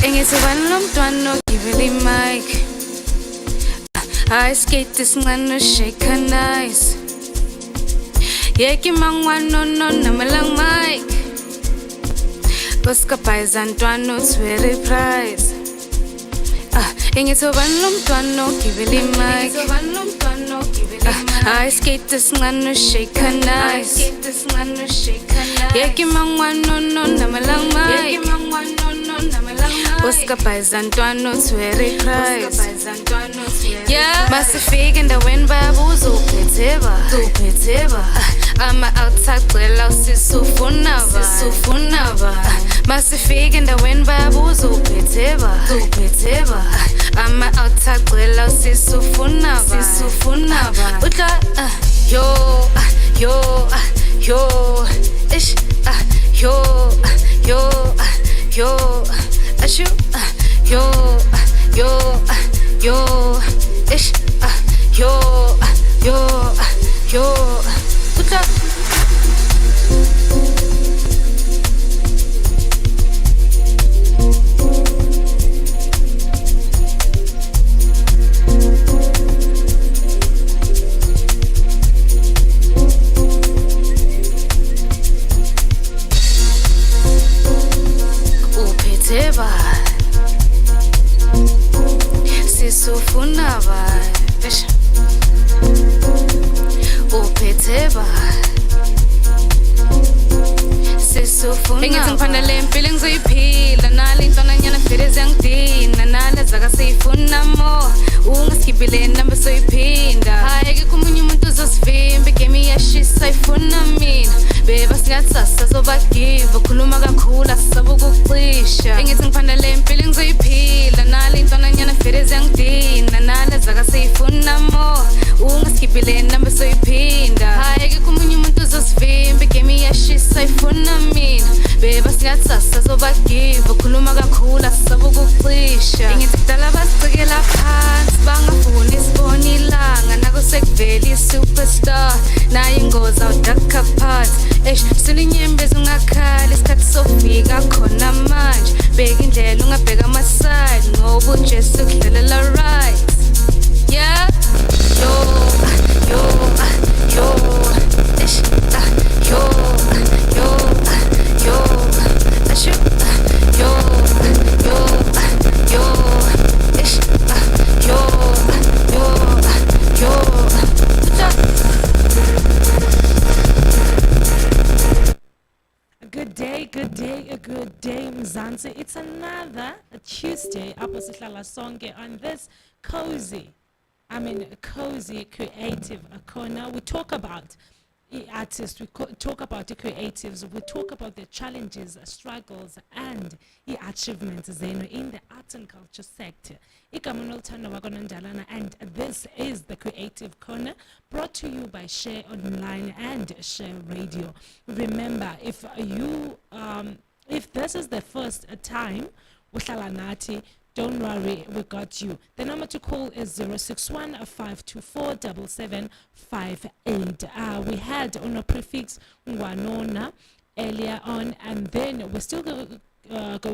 Engithi ubani lo mntwana ogibela imic? High skate isincane shake nice. Yeki mangwano no namalang mic. Koska paisa ntwana uthwele prize. Engithi ubani lo mntwana ogibela imic? High skate isincane shake nice. Yeki mangwano no namalang mic. Koska paisa ntwana uthwele prize. Yeah, masifika endaweni bayabuza uphetheba. Ama outside usisufuna ba. Masifika endaweni bayabuza uphetheba. Ama outside usisufuna ba. Utla yo ish yo ashu yo ish yo utla uphetheba sisufuna ba ish uphetheba sisufuna engithi ngifanele impilo engizoyiphila nale intwananyana vele ziyangidina nale zaka seyifuna more ungasikhiphile namba soyiphinda hayi ke kumunye umuntu uzosivimba igame iyashisa ifuna mina beba singathasa zobagive khuluma kakhulu asisaba ukucisha engithi ngifanele impilo engizoyiphila nale intwananyana vele ziyangidina nale zaka seyifuna more ungasikhiphile namba soyiphinda hayi ke kumunye umuntu uzosivimba igame iyashisa ifuna mina beba singathasa zobagive khuluma kakhulu asisaba ukucisha engithi kudala basicikela phansi bangafuni isibone ilanga nako sekuvela i-superstar naye ingozi awudaka phansi silinyembezi ungakhala isikhathi sofika khona manje beka indlela ungabheka amaside ngoba ujesu ukudlalela right yeah ish yo ashu yo ish A good day, Mzansi. It's another Tuesday, Aposihlala Sonke, on this cozy creative corner. We talk about the artists, we talk about the creatives, we talk about the challenges, struggles, and the achievements in the arts and culture sector. And this is the Creative Corner, brought to you by Share Online and Share Radio. Remember, if this is the first time, don't worry, we got you. The number to call is 061-524-7758. We had on a prefix Wanona earlier on, and then we're still going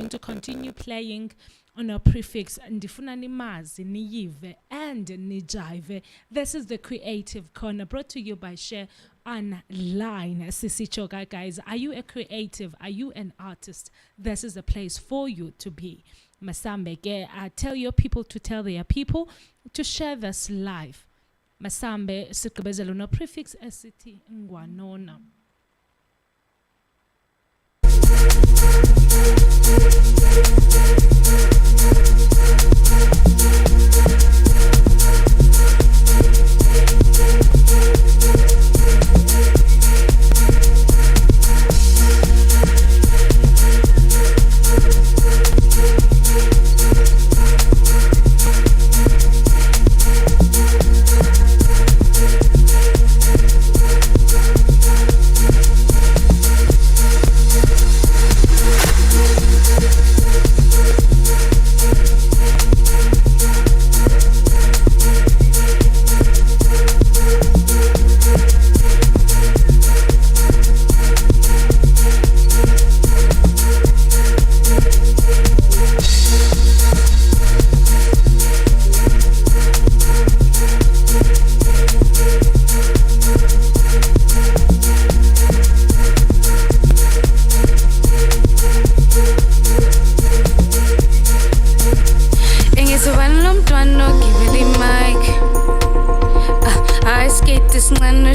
to continue playing on a prefix Ndifuna nimazi niyive and nijive. This is the Creative Corner, brought to you by Share Online. Sisi Choga, guys, are you a creative? Are you an artist? This is a place for you to be. Masambe, tell your people to tell their people to share this live. Masambe, sikubezelo no prefix SCT ngwanona.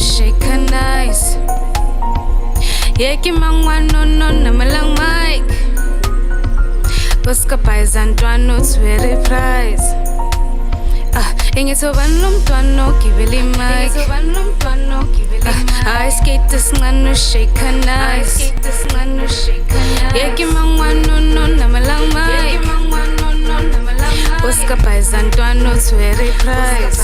shake nice. Yeki mangwano no namalang mic. Buska paisan twano very price. Ingithoban lomntwana ogibela imic. I skate this ngano shake nice. Yeki mangwano no namalang mic. Buska paisan twano very price.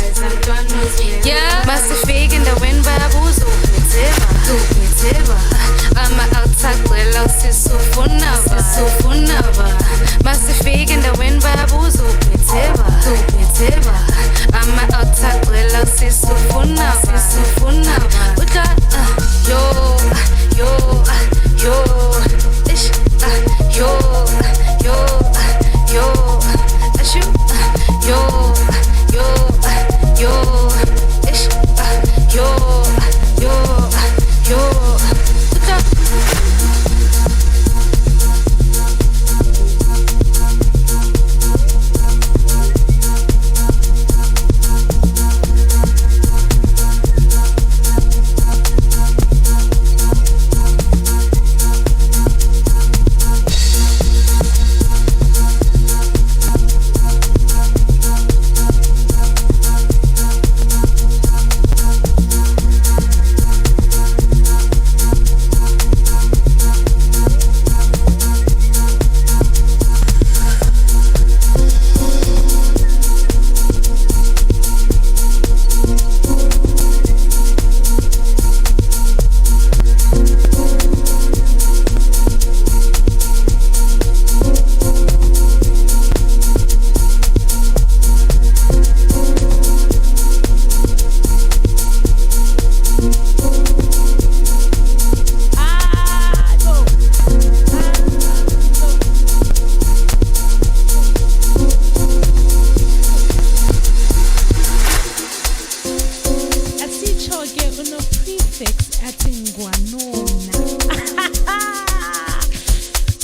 Yeah, masifika endaweni bayabuza uphetheba. Ama outside kwela usisufuna ba. Masifika endaweni bayabuza uphetheba. Ama outside kwela usisufuna ba. Uta yo ish yo ashu yo ish yo uta.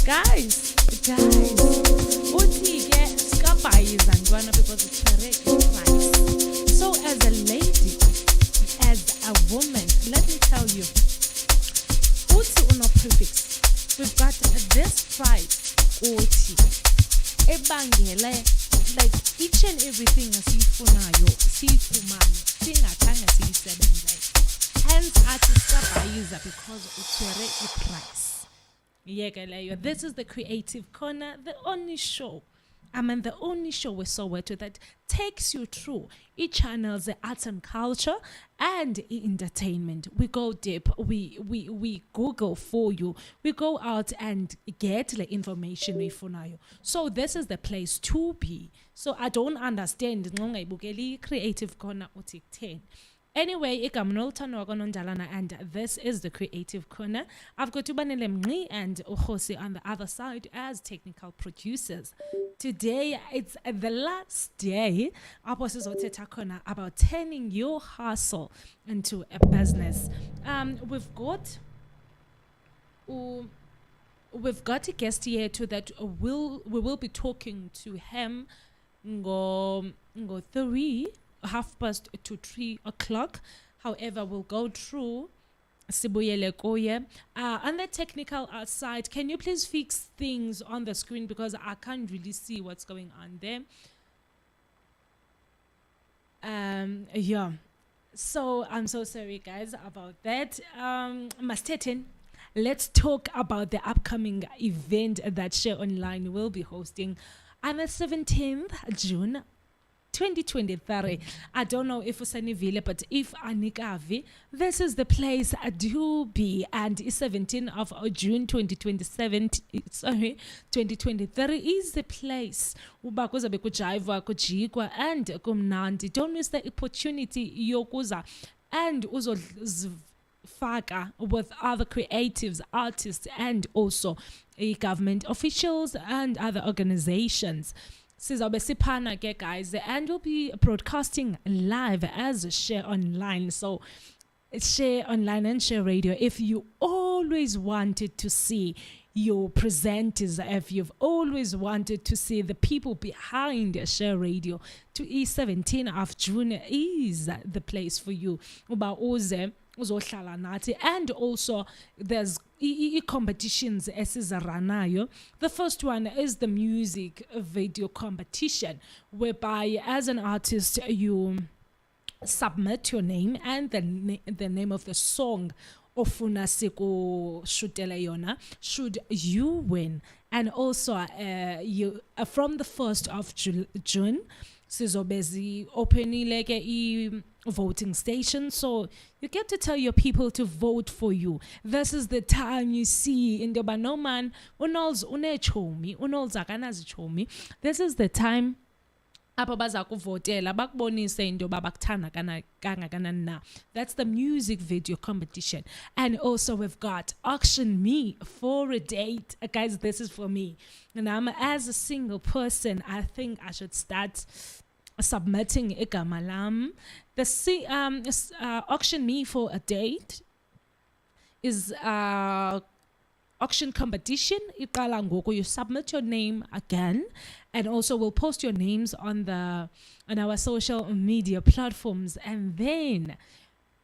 Guys, uthi ke skabhayiza ntwana because it's correct price. So as a lady, as a woman, let me tell you, uthi una prefix, we've got this price uthi ebangele like each and everything asifunayo sifumane singathanga siyisebenzele. Hence athi skabhayiza because uthwere iprice. This is the Creative Corner, the only show we're Soweto that takes you through each channels, the arts and culture and entertainment. We go deep, we Google for you, we go out and get the information we for now. So this is the place to be. So I don't understand Creative Corner uthi 10. Anyway, and this is the Creative Corner. I've got Tubanele Mngci and Cosy on the other side as technical producers. Today, it's the last day about turning your hustle into a business. We've got a guest here too that we will be talking to him go 3:30 to 3 o'clock. However, we'll go through Sibuyele Koye. On the technical side, can you please fix things on the screen because I can't really see what's going on there. Yeah. So I'm so sorry, guys, about that. Mastetin, let's talk about the upcoming event that Share Online will be hosting on the 17th June 2023. I don't know if usanivile, but if anikavi, this is the place do be, and 17th of June 2023 is the place. Uba kuzabe kujaiva, kujikwa, and kumnandi. Don't miss the opportunity yokuza and uzofaka with other creatives, artists, and also government officials and other organizations. Sizobe sipana ke guys, and we'll be broadcasting live as Share Online. So Share Online and Share Radio. If you always wanted to see your presenters, if you've always wanted to see the people behind Share Radio, to E17 of June is the place for you. Uba uze uzohlala nathi. And also there's competitions esizaranayo. The first one is the music video competition, whereby as an artist you submit your name and the name of the song ofuna sikushutele yona should you win. And also you from the 1st of June sizobe openile ke voting station, so you get to tell your people to vote for you. This is the time you see in the no man unols unechomi unols akanazichomi. This is the time apho baza kuvotela bakubonise into babakuthanda kangakanani na. That's the music video competition. And also we've got Auction Me for a Date. Guys, this is for me. And as a single person, I think I should start submitting igama lam. The Auction Me for a Date is auction competition. Iqala ngoku, you submit your name again, and also we'll post your names on our social media platforms, and then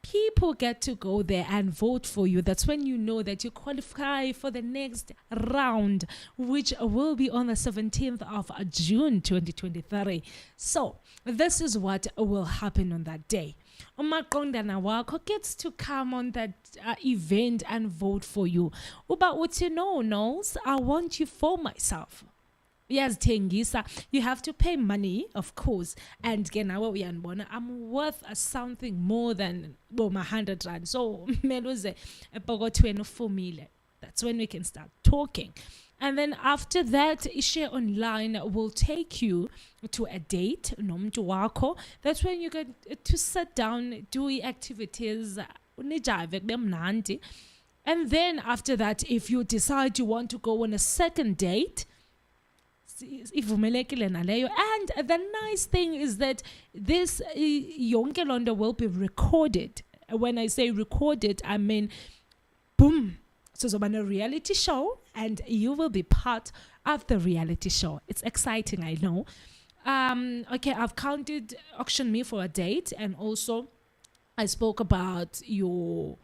people get to go there and vote for you. That's when you know that you qualify for the next round, which will be on the 17th of June 2023. So this is what will happen on that day. Umaqondana wakho gets to come on that event and vote for you. Uba uthi no, Knowles, I want you for myself. Yes, Tengisa, you have to pay money, of course. And genawe uyanibona, I'm worth something more than 100 rand. So meluze epokotweni ufumile. That's when we can start talking. And then after that, Share Online will take you to a date, nomntu wakho. That's when you get to sit down, do activities, unijive kube mnandi. And then after that, if you decide you want to go on a second date, ivumelekile naleyo. And the nice thing is that this yonke lonto will be recorded. When I say recorded, I mean boom. So it's a reality show, and you will be part of the reality show. It's exciting, I know. Okay, I've counted Auction Me for a Date, and also I spoke about your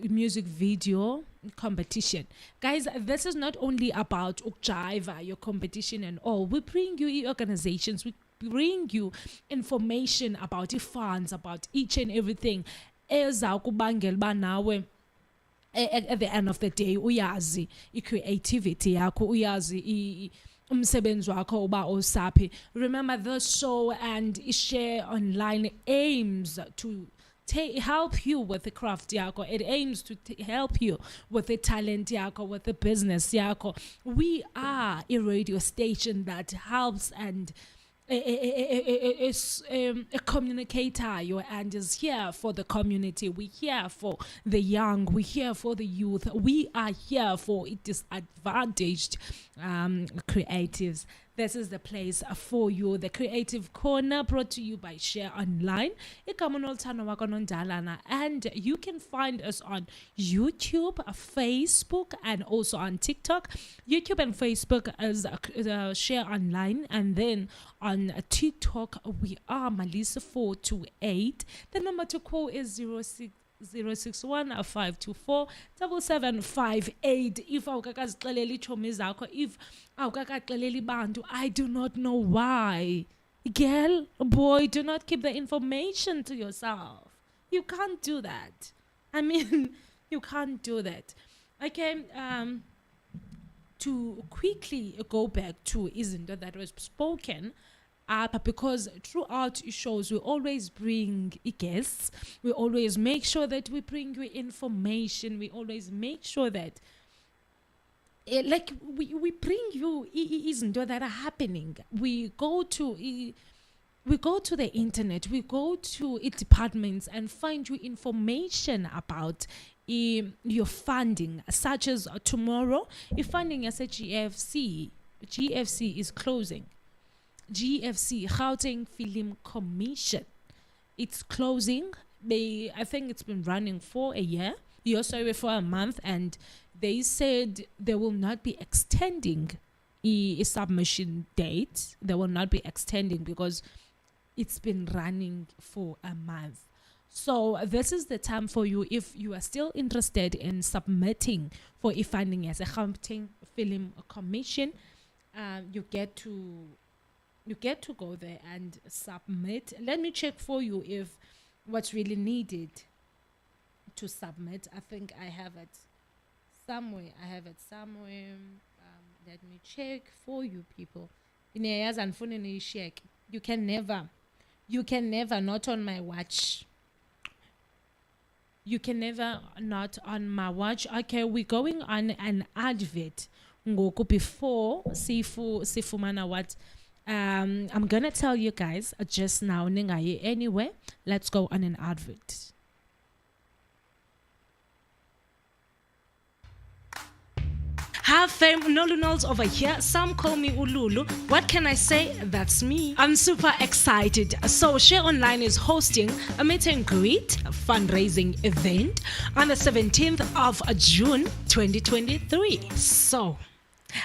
music video competition. Guys, this is not only about Ukjiva, your competition and all. We bring you organizations, we bring you information about your fans, about each and everything. At the end of the day, uyazi creativity yakho, uyazi umsebenzi wakho uba osaphi. Remember, the show and Share Online aims to help you with the craft yako. It aims to help you with the talent yako, with the business yako. We are a radio station that helps and is a communicator, and is here for the community. We're here for the young. We're here for the youth. We are here for disadvantaged creatives. This is the place for you. The Creative Corner, brought to you by Share Online. And you can find us on YouTube, Facebook, and also on TikTok. YouTube and Facebook is Share Online. And then on TikTok, we are Malisa428. The number to call is 061 524 7758. If awukakazixeleli iitshomi zakho, if awukakaxeleli bantu, I do not know why. Girl, boy, do not keep the information to yourself. You can't do that. I mean, you can't do that. Okay, to quickly go back to Izinto that was spoken, because throughout shows we always bring guests, we always make sure that we bring you information, we always make sure that we bring you izinto that are happening. We go to the internet, we go to departments and find you information about your funding, such as tomorrow, if funding as a GFC is closing. GFC, Gauteng Film Commission, it's closing. I think it's been running for a year. For a month, and they said they will not be extending a submission date. They will not be extending because it's been running for a month. So this is the time for you if you are still interested in submitting for a funding as a Gauteng Film Commission. You get to go there and submit. Let me check for you if what's really needed to submit. I think I have it somewhere. Let me check for you people. You can never not on my watch. You can never not on my watch. Okay, we're going on an advert. Ngoku before sifumana what I'm gonna tell you guys just now ningaye anyway. Let's go on an advert. Hi fam, Nolunals over here. Some call me Ululu. What can I say? That's me. I'm super excited. So Share Online is hosting a meet and greet fundraising event on the 17th of June 2023. So,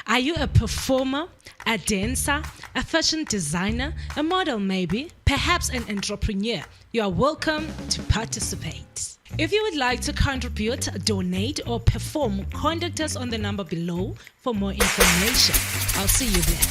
are you a performer, a dancer, a fashion designer, a model maybe, perhaps an entrepreneur? You are welcome to participate. If you would like to contribute, donate, or perform, contact us on the number below for more information. I'll see you there.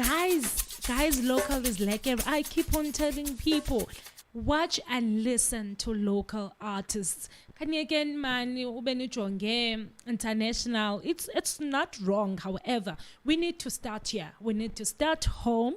guys, local is like I keep on telling people, watch and listen to local artists. Can you again, man, ubenijonge international? It's not wrong. However, we need to start here. We need to start home.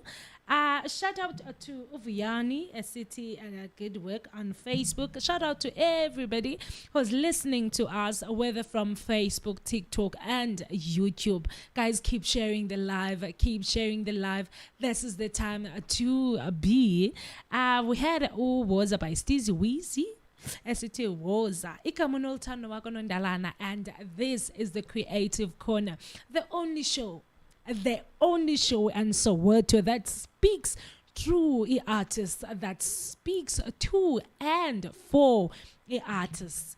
Shout out to Uvuyani, a city and a good work on Facebook. Shout out to everybody who's listening to us, whether from Facebook, TikTok, and YouTube. Guys, keep sharing the live. Keep sharing the live. This is the time to be. We had Woza by Steezy Weezy. Esithi Woza igama uthando wakho nondalana, and this is the Creative Corner, the only show and so word to that speaks through the artists, that speaks to and for the artists.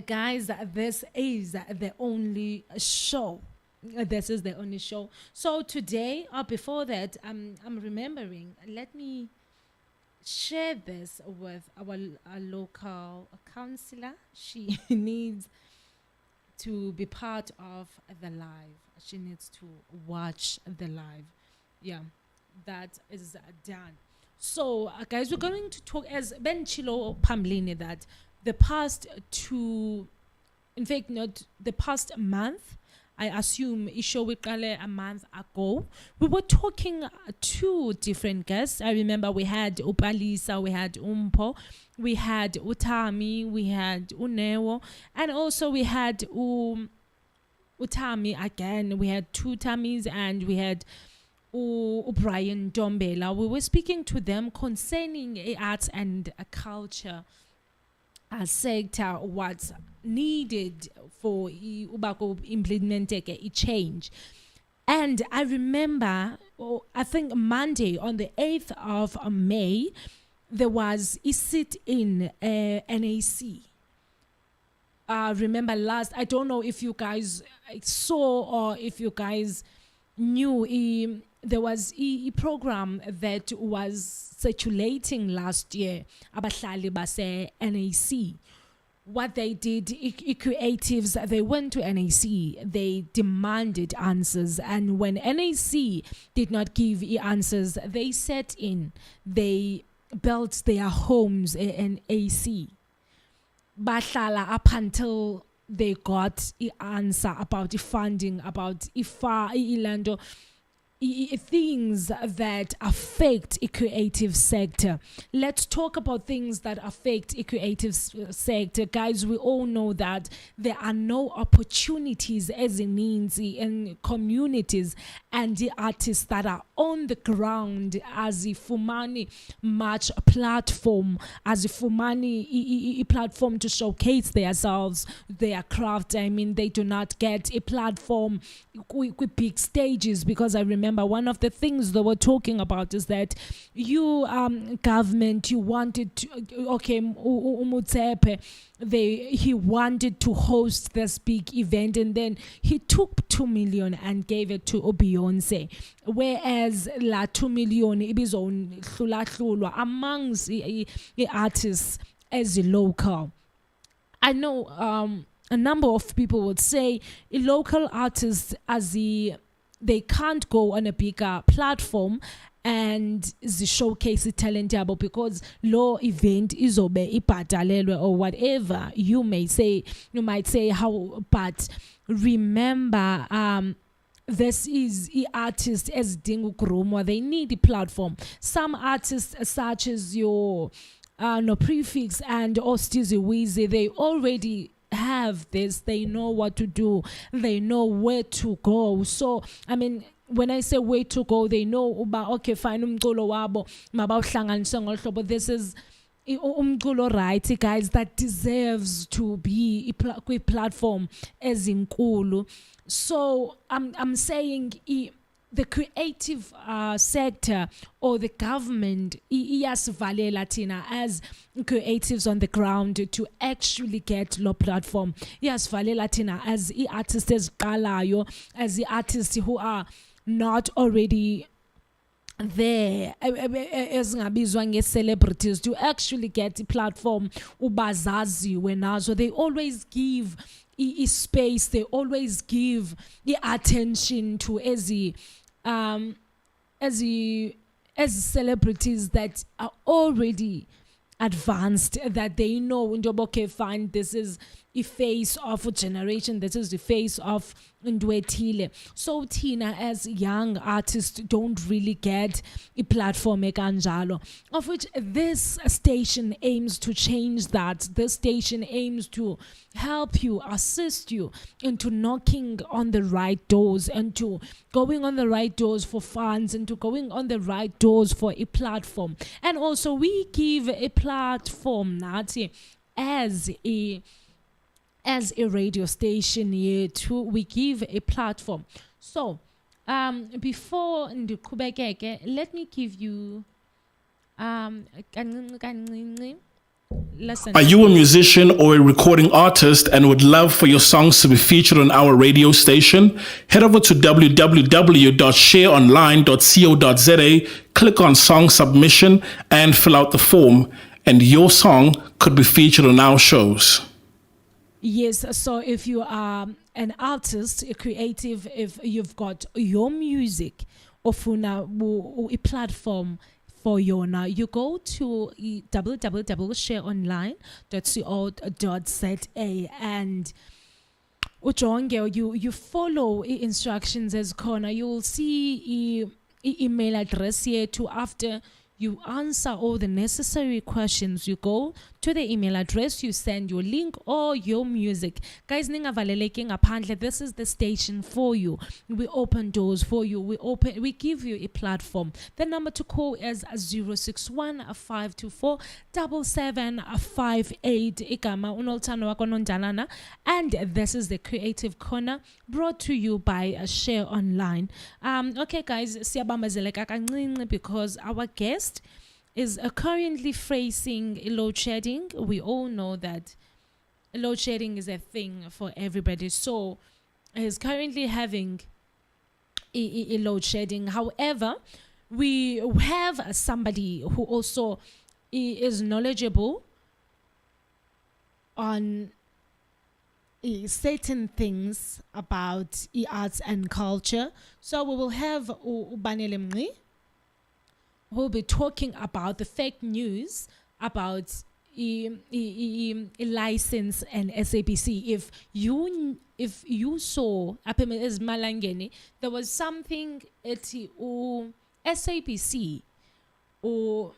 Guys, this is the only show. This is the only show. So today, or before that, I'm remembering. Let me share this with our local councillor. She needs to be part of the live. She needs to watch the live. Yeah, that is done. So, guys, we're going to talk, as Ben Chilo Pamlini, that the past not the past month, I assume Ishowikale a month ago, we were talking two different guests. I remember we had Upalisa, we had Umpo, we had Utami, we had Unewo, and also we had Utami again. We had two Tamis, and we had Brian Dombela. We were speaking to them concerning arts and culture sector, what's needed for implement a change. And I remember, I think Monday on the 8th of May, there was a sit-in NAC. Remember I don't know if you guys saw or if you guys knew, there was a program that was circulating last year, abahlali base NAC. What they did, creatives, they went to NAC, they demanded answers, and when NAC did not give answers, they set in, they built their homes in AC. Bahlala up until they got the answer about the funding, about ilando things that affect a creative sector. Let's talk about things that affect a creative sector. Guys, we all know that there are no opportunities as it means in communities and the artists that are on the ground as a Fumani much platform, as a Fumani platform to showcase themselves, their craft. I mean, they do not get a platform with big stages, because I remember one of the things they were talking about is that you government, you wanted to, okay, Umutsepe, he wanted to host this big event, and then he took 2 million and gave it to Beyonce, whereas la 2 million ibizon hlula amongst the artists as a local. I know a number of people would say local artists they can't go on a bigger platform and showcase the talent yabo because law event izobe ibhadalelwe or whatever you might say how, but remember this is artists as dingu gromo, they need a platform. Some artists such as your no prefix and Ostizi Weezy, they already have this, they know what to do, they know where to go. So I mean, when I say where to go, they know about, okay, fine, umculo wabo mabawuhlanganise ngohlobo, this is umculo right, guys, that deserves to be a platform as inkulu. So I'm saying the creative sector or the government iyasivalela thina as creatives on the ground to actually get low platform. Iyasivalela thina as artists eziqalayo, as the artists who are not already there, ezingabizwa nge-celebrities, to actually get a platform ubazaziwe nazo. They always give space, they always give the attention to ezi as you as celebrities that are already advanced, that they know okay, fine, this is the face of a generation, this is the face of Ndwetile. So Tina, as young artists, don't really get a platform ekanjalo, of which this station aims to change that. This station aims to help you, assist you into knocking on the right doors, and to going on the right doors for funds, and to going on the right doors for a platform. And also we give a platform Nati as a radio station here too. We give a platform. So before ndikubekeke, let me give you listen. Are you a musician or a recording artist and would love for your songs to be featured on our radio station? Head over to www.shareonline.co.za, click on Song Submission and fill out the form, and your song could be featured on our shows. Yes, so if you are an artist, a creative, if you've got your music ofuna a platform for yona, you go to www.shareonline.co.za and you follow instructions as corner. You'll see email address here to. After you answer all the necessary questions, you go to the email address, you send your link or your music. Guys, ningavaleleke ngaphandle, this is the station for you. We open doors for you. We give you a platform. The number to call is 061-524-7758. Igama unolthando wakho nondalana. And this is the Creative Corner, brought to you by Share Online. Okay guys, siyabambezeleka kancinci because our guest is currently facing load shedding. We all know that load shedding is a thing for everybody. So he's currently having a load shedding. However, we have somebody who also is knowledgeable on certain things about arts and culture. So we will have Ubanele Mngci, who'll be talking about the fake news about a license and SABC. If you saw as Malangeni, there was something at SABC or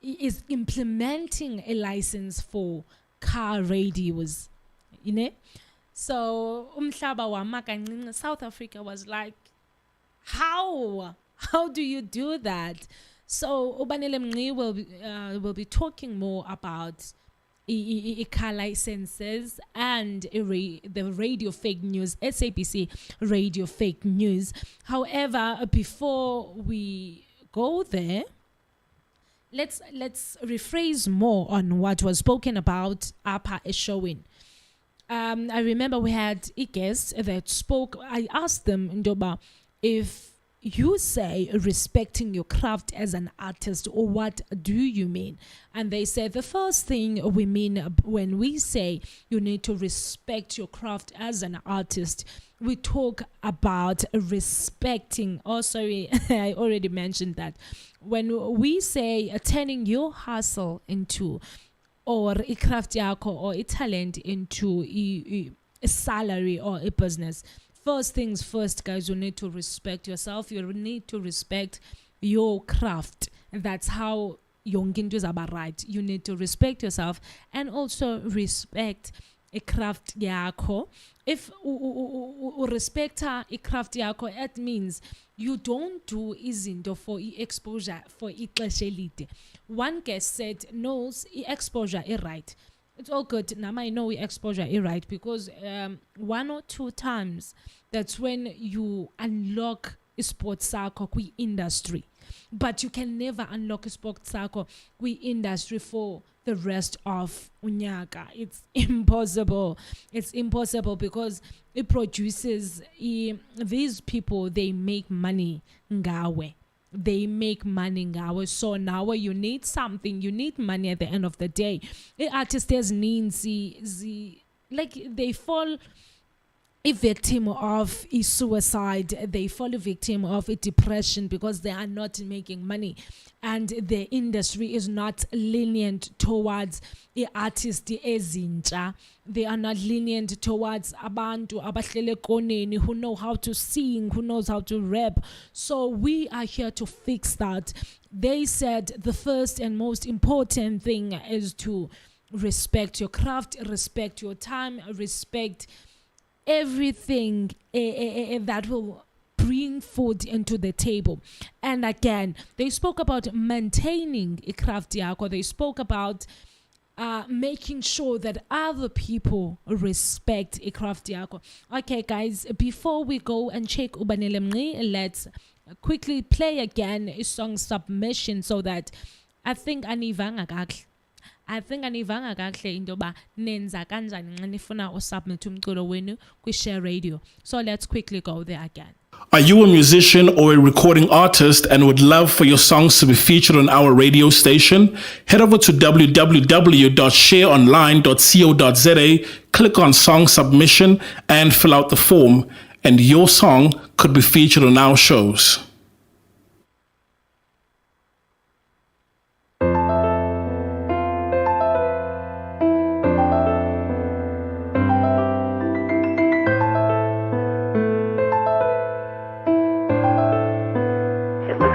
is implementing a license for car radios, you know. So umhlaba wa makancinci, South Africa was like, how do you do that? So Ubanele Mngci will be talking more about car licenses and the radio fake news, SABC radio fake news. However, before we go there, let's rephrase more on what was spoken about Apa showing. I remember we had a guest that spoke. I asked them, Ndoba, if you say respecting your craft as an artist, or what do you mean? And they said the first thing we mean when we say you need to respect your craft as an artist, we talk about respecting. Oh, sorry, I already mentioned that. When we say turning your hustle into, or a craft yako, or a talent into a salary or a business, first things first, guys, you need to respect yourself. You need to respect your craft. That's how yonkinto is about, right? You need to respect yourself and also respect a craft yako. If u respect a craft yako, it means you don't do izinto for exposure for ixesha elide. One guest said, no, exposure is right. It's all good. Now I know exposure is right because 1 or 2 times, that's when you unlock sports sako kwi industry. But you can never unlock sports sako kwi industry for the rest of unyaka. It's impossible. It's impossible because it produces these people, they make money ngawe. They make money ngawe. So now you need something, you need money at the end of the day. Artists needs like they fall a victim of a suicide, they fall a victim of a depression because they are not making money, and the industry is not lenient towards the artist ezintsha. They are not lenient towards abantu abahlele koneni who know how to sing, who knows how to rap. So we are here to fix that. They said the first and most important thing is to respect your craft, respect your time, respect everything that will bring food into the table. And again, they spoke about maintaining a craft yakho. They spoke about making sure that other people respect a craft yakho. Okay, guys, before we go and check Ubanele Mnqi, let's quickly play again a song Submission, so that I think anivanga kahle into ba nenza kanjani nxa nifuna usubmit umculo wenu kwi-Share Radio. So let's quickly go there again. Are you a musician or a recording artist and would love for your songs to be featured on our radio station? Head over to www.shareonline.co.za, click on Song Submission and fill out the form, and your song could be featured on our shows.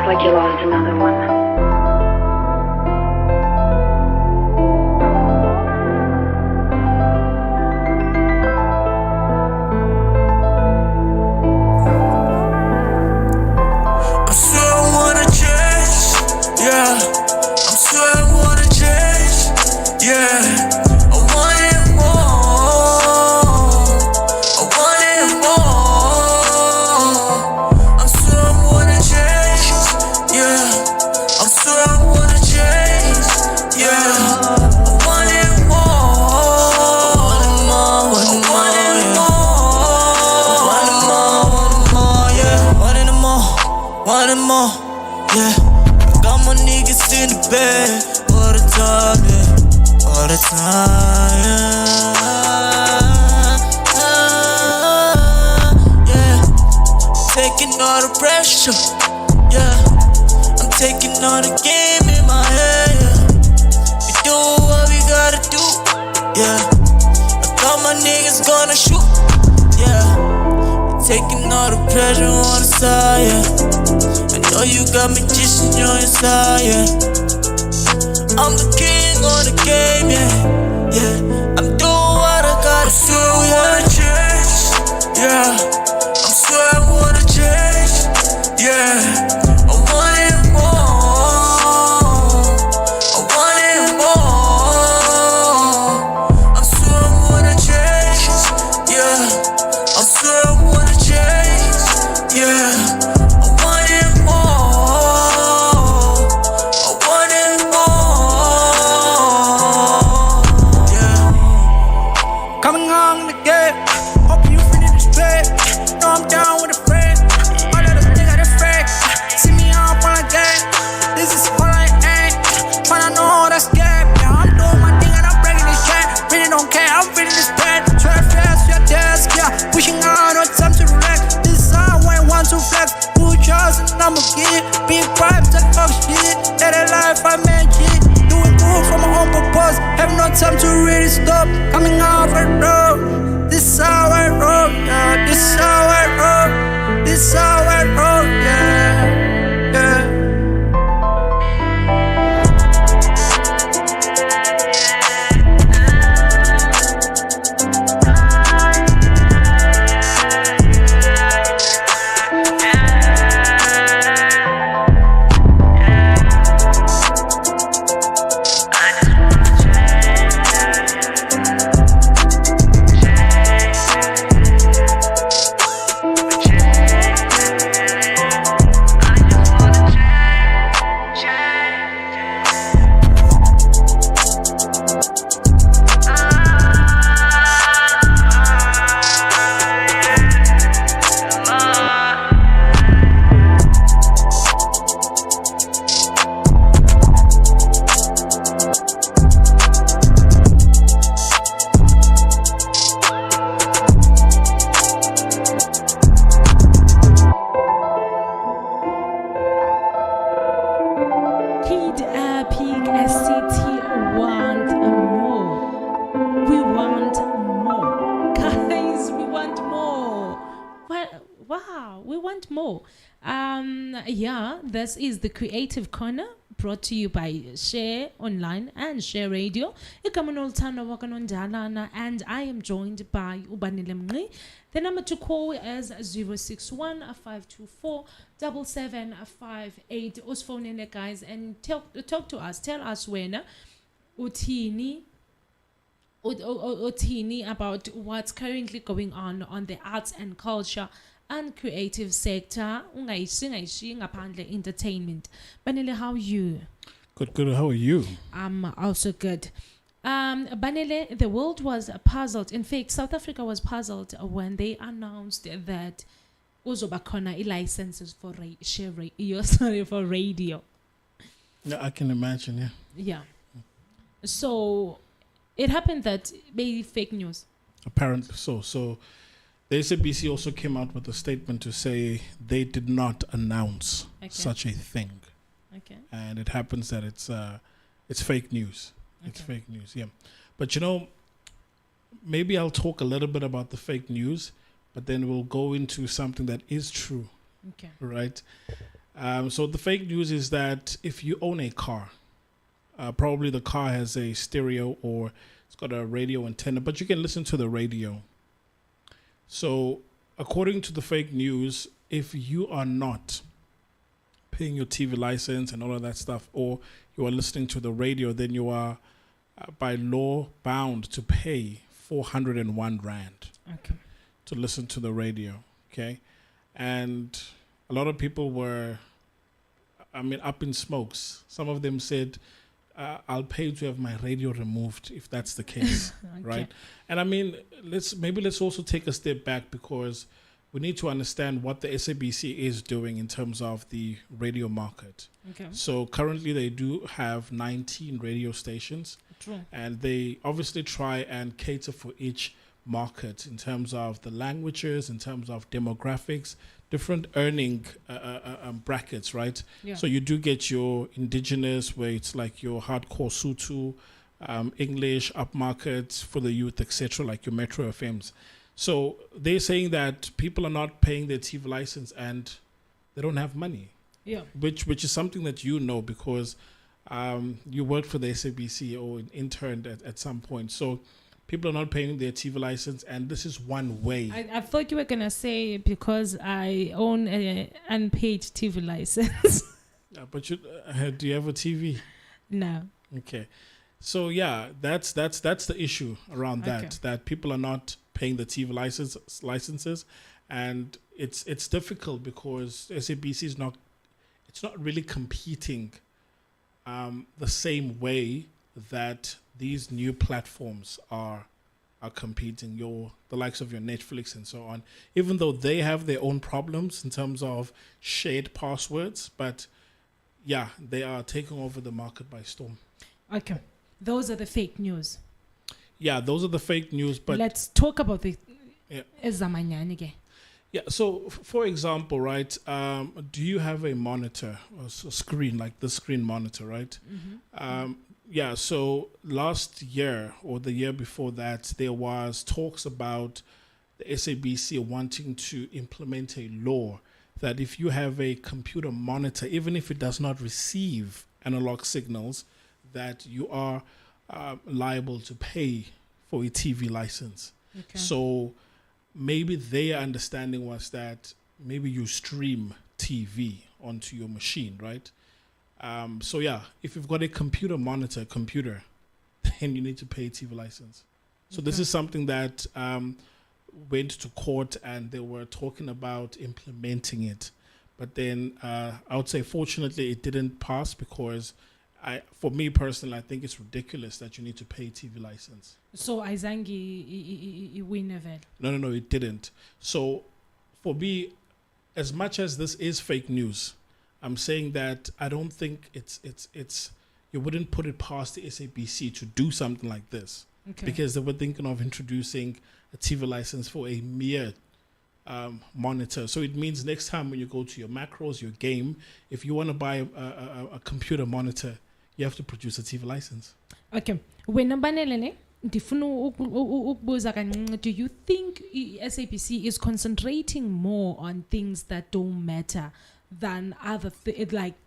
Like you lost another one. I swear I wanna change, yeah. I swear I wanna change, yeah. I want it more. I want it more. I swear I wanna change, yeah. I swear I wanna change, yeah. I want it more. I want it more, yeah. Want it more, yeah. Got my niggas in the bed all the time, yeah. All the time, yeah. Taking all the pressure, yeah. I'm taking all the game in my head, yeah. We do what we gotta do, yeah. I got my niggas gonna shoot, yeah. Taking all the pressure on the side, yeah. I know you got magician on your side, yeah. I'm the king on the game, yeah. Yeah, I'm doing what I gotta do, yeah. Yeah, I'm sure I wanna change, yeah. I want it more. I want it more. I'm sure I wanna change, yeah. I'm sure I wanna change, yeah. I want it more. I want it more, yeah. Coming on again, hope you finish this bed. Know I'm down with a friend. All of those niggas are fake. See me up on a game. This is all I ain't. Tryna know how that's game. Yeah, I'm doing my thing and I'm breaking this chain. Really don't care, I'm feeling this pain. Try fast to your desk, yeah. Pushing out, no time to relax. This is how I want to flex. Put yours and I'ma get big vibes and fuck shit. That a life I made it. Doing good for my own purpose. Have no time to really stop. Coming off the road. This is how I roll, yeah. This is how I roll. This is how I roll, yeah. Yeah. Yeah, this is the Creative Corner, brought to you by Share Online and Share Radio. Igama nolthando wakanondalana, and I am joined by Ubanile Mngqi. The number to call is 061 524 7758. Usphonele guys and talk to us. Tell us when uthini about what's currently going on the arts and culture and creative sector. Ngaphandle entertainment. Banele, how are you? Good. How are you? I'm also good. Banele, the world was puzzled. In fact, South Africa was puzzled when they announced that uzobakhona licenses for for radio. Yeah, I can imagine. Yeah. So it happened that maybe fake news. Apparently so. So the SABC also came out with a statement to say they did not announce such a thing. Okay. And it happens that it's fake news. It's fake news, yeah. But maybe I'll talk a little bit about the fake news, but then we'll go into something that is true. Okay. Right? So the fake news is that if you own a car, probably the car has a stereo or it's got a radio antenna, but you can listen to the radio. So according to the fake news, if you are not paying your TV license and all of that stuff, or you are listening to the radio, then you are by law bound to pay 401 Rand to listen to the radio. Okay. And a lot of people were, up in smokes. Some of them said, I'll pay to have my radio removed if that's the case, right? And let's also take a step back, because we need to understand what the SABC is doing in terms of the radio market. Okay. So currently they do have 19 radio stations. True. And they obviously try and cater for each market in terms of the languages, in terms of demographics, different earning brackets, right? Yeah. So you do get your indigenous, where it's like your hardcore Sutu, English, upmarket for the youth, etc., like your Metro FMs. So they're saying that people are not paying their TV license and they don't have money. Yeah. Which is something that because you worked for the SABC or interned at some point. So people are not paying their TV license, and this is one way. I thought you were going to say because I own an unpaid TV license. Yeah, but do you have a TV? No. Okay. So yeah, that's the issue around that people are not paying the TV licenses, and it's difficult because SABC is not really competing the same way that these new platforms are competing, the likes of your Netflix and so on, even though they have their own problems in terms of shared passwords, but yeah, they are taking over the market by storm. Okay. Those are the fake news. Yeah, those are the fake news, but let's talk about the ezamanyani. Yeah, so for example, right, do you have a monitor or a screen, like the screen monitor, right? Mm-hmm. Yeah, so last year or the year before that, there was talks about the SABC wanting to implement a law that if you have a computer monitor, even if it does not receive analog signals, that you are liable to pay for a TV license. Okay. So maybe their understanding was that maybe you stream TV onto your machine, right? So yeah, if you've got a computer monitor, then you need to pay a TV license. So this is something that went to court, and they were talking about implementing it. But then I would say, fortunately, it didn't pass, because for me personally, I think it's ridiculous that you need to pay a TV license. So Aizangi we never. No, it didn't. So for me, as much as this is fake news, I'm saying that I don't think it's you wouldn't put it past the SABC to do something like this, because they were thinking of introducing a TV license for a mere monitor. So it means next time when you go to your macros, your game, if you want to buy a computer monitor, you have to produce a TV license. Okay. Do you think SABC is concentrating more on things that don't matter, than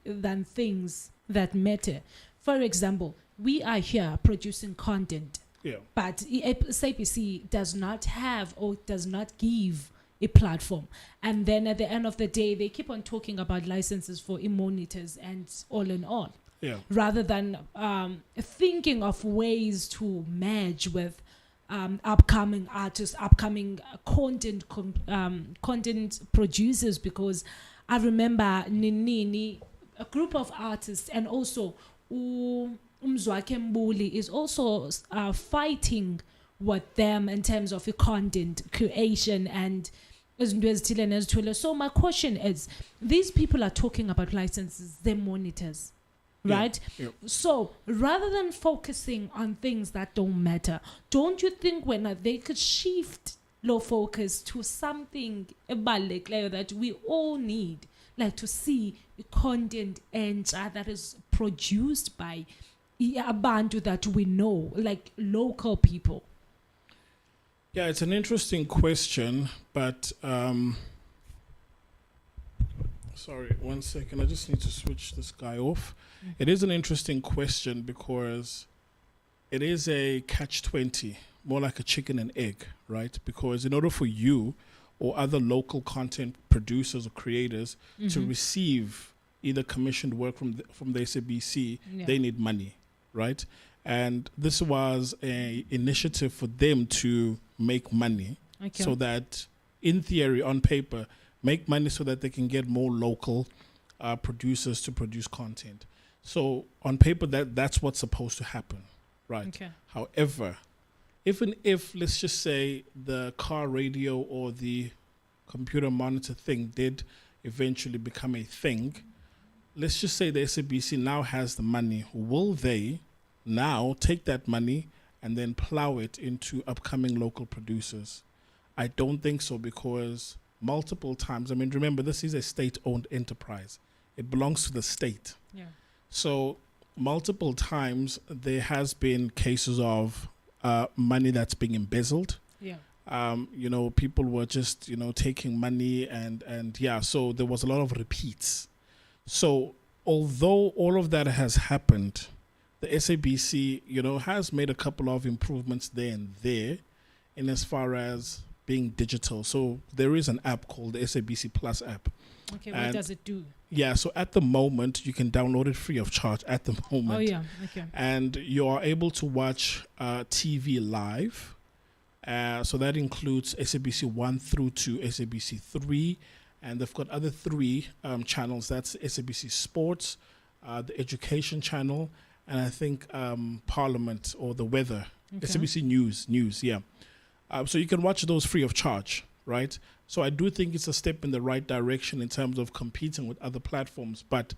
than things that matter. For example, we are here producing content, Yeah. but SABC does not have or does not give a platform. And then at the end of the day, they keep on talking about licenses for monitors and all in all, Yeah. rather than thinking of ways to merge with upcoming artists, upcoming content producers. Because I remember Ninini, a group of artists, and also Umzwake Mbuli is also fighting with them in terms of content creation and so my question is, these people are talking about licenses, they're monitors, right? Yeah. So rather than focusing on things that don't matter, don't you think when they could shift low focus to something that we all need, like to see content and that is produced by abantu that we know, like local people? Yeah, it's an interesting question, but sorry, 1 second. I just need to switch this guy off. It is an interesting question because it is a catch-20, more like a chicken and egg, right? Because in order for you or other local content producers or creators to receive either commissioned work from the SABC, they need money, right? And this was an initiative for them to make money, so that, in theory, on paper, make money so that they can get more local producers to produce content. So on paper, that's what's supposed to happen, right? Okay. However, even if, let's just say, the car radio or the computer monitor thing did eventually become a thing, let's just say the SABC now has the money. Will they now take that money and then plow it into upcoming local producers? I don't think so, because multiple times, I mean, remember, this is a state-owned enterprise. It belongs to the state. Yeah. So multiple times there has been cases of money that's being embezzled. Yeah. People were just, taking money and so there was a lot of repeats. So although all of that has happened, the SABC, has made a couple of improvements there and there in as far as being digital. So there is an app called the SABC Plus app. Okay, what does it do? Yeah, so at the moment, you can download it free of charge at the moment. Oh, yeah, okay. And you are able to watch TV live. So that includes SABC 1 through to SABC 3. And they've got other 3 channels. That's SABC Sports, the Education Channel, and I think Parliament or the Weather. Okay. SABC News, yeah. So you can watch those free of charge, right? So I do think it's a step in the right direction in terms of competing with other platforms. But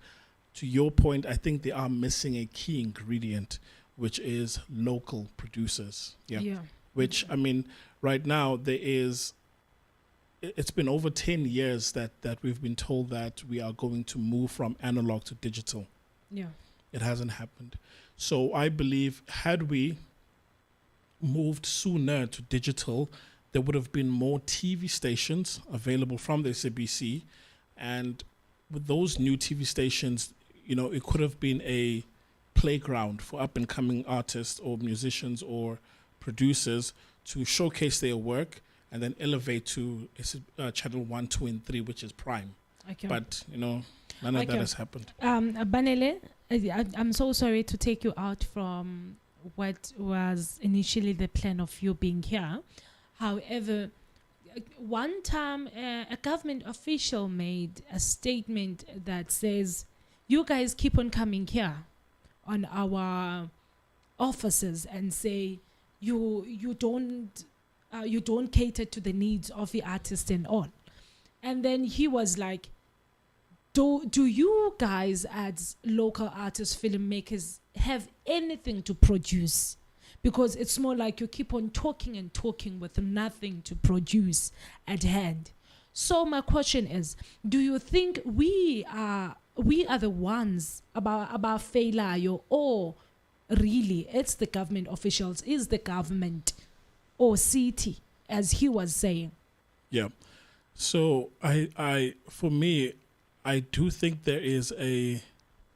to your point, I think they are missing a key ingredient, which is local producers. Yeah. Which, I mean, right now it's been over 10 years that we've been told that we are going to move from analog to digital. Yeah. It hasn't happened. So I believe had we moved sooner to digital, there would have been more TV stations available from the SABC. And with those new TV stations, it could have been a playground for up-and-coming artists or musicians or producers to showcase their work and then elevate to channel 1, 2, and 3, which is prime. Okay. But, none of that has happened. Banele, I'm so sorry to take you out from what was initially the plan of you being here. However, one time a government official made a statement that says, you guys keep on coming here on our offices and say you don't cater to the needs of the artist and all. And then he was like, do you guys as local artists, filmmakers, have anything to produce? Because it's more like you keep on talking and talking with nothing to produce at hand. So my question is, do you think we are the ones about failure, or really it's the government officials, is the government or city, as he was saying? Yeah. So I for me, I do think there is a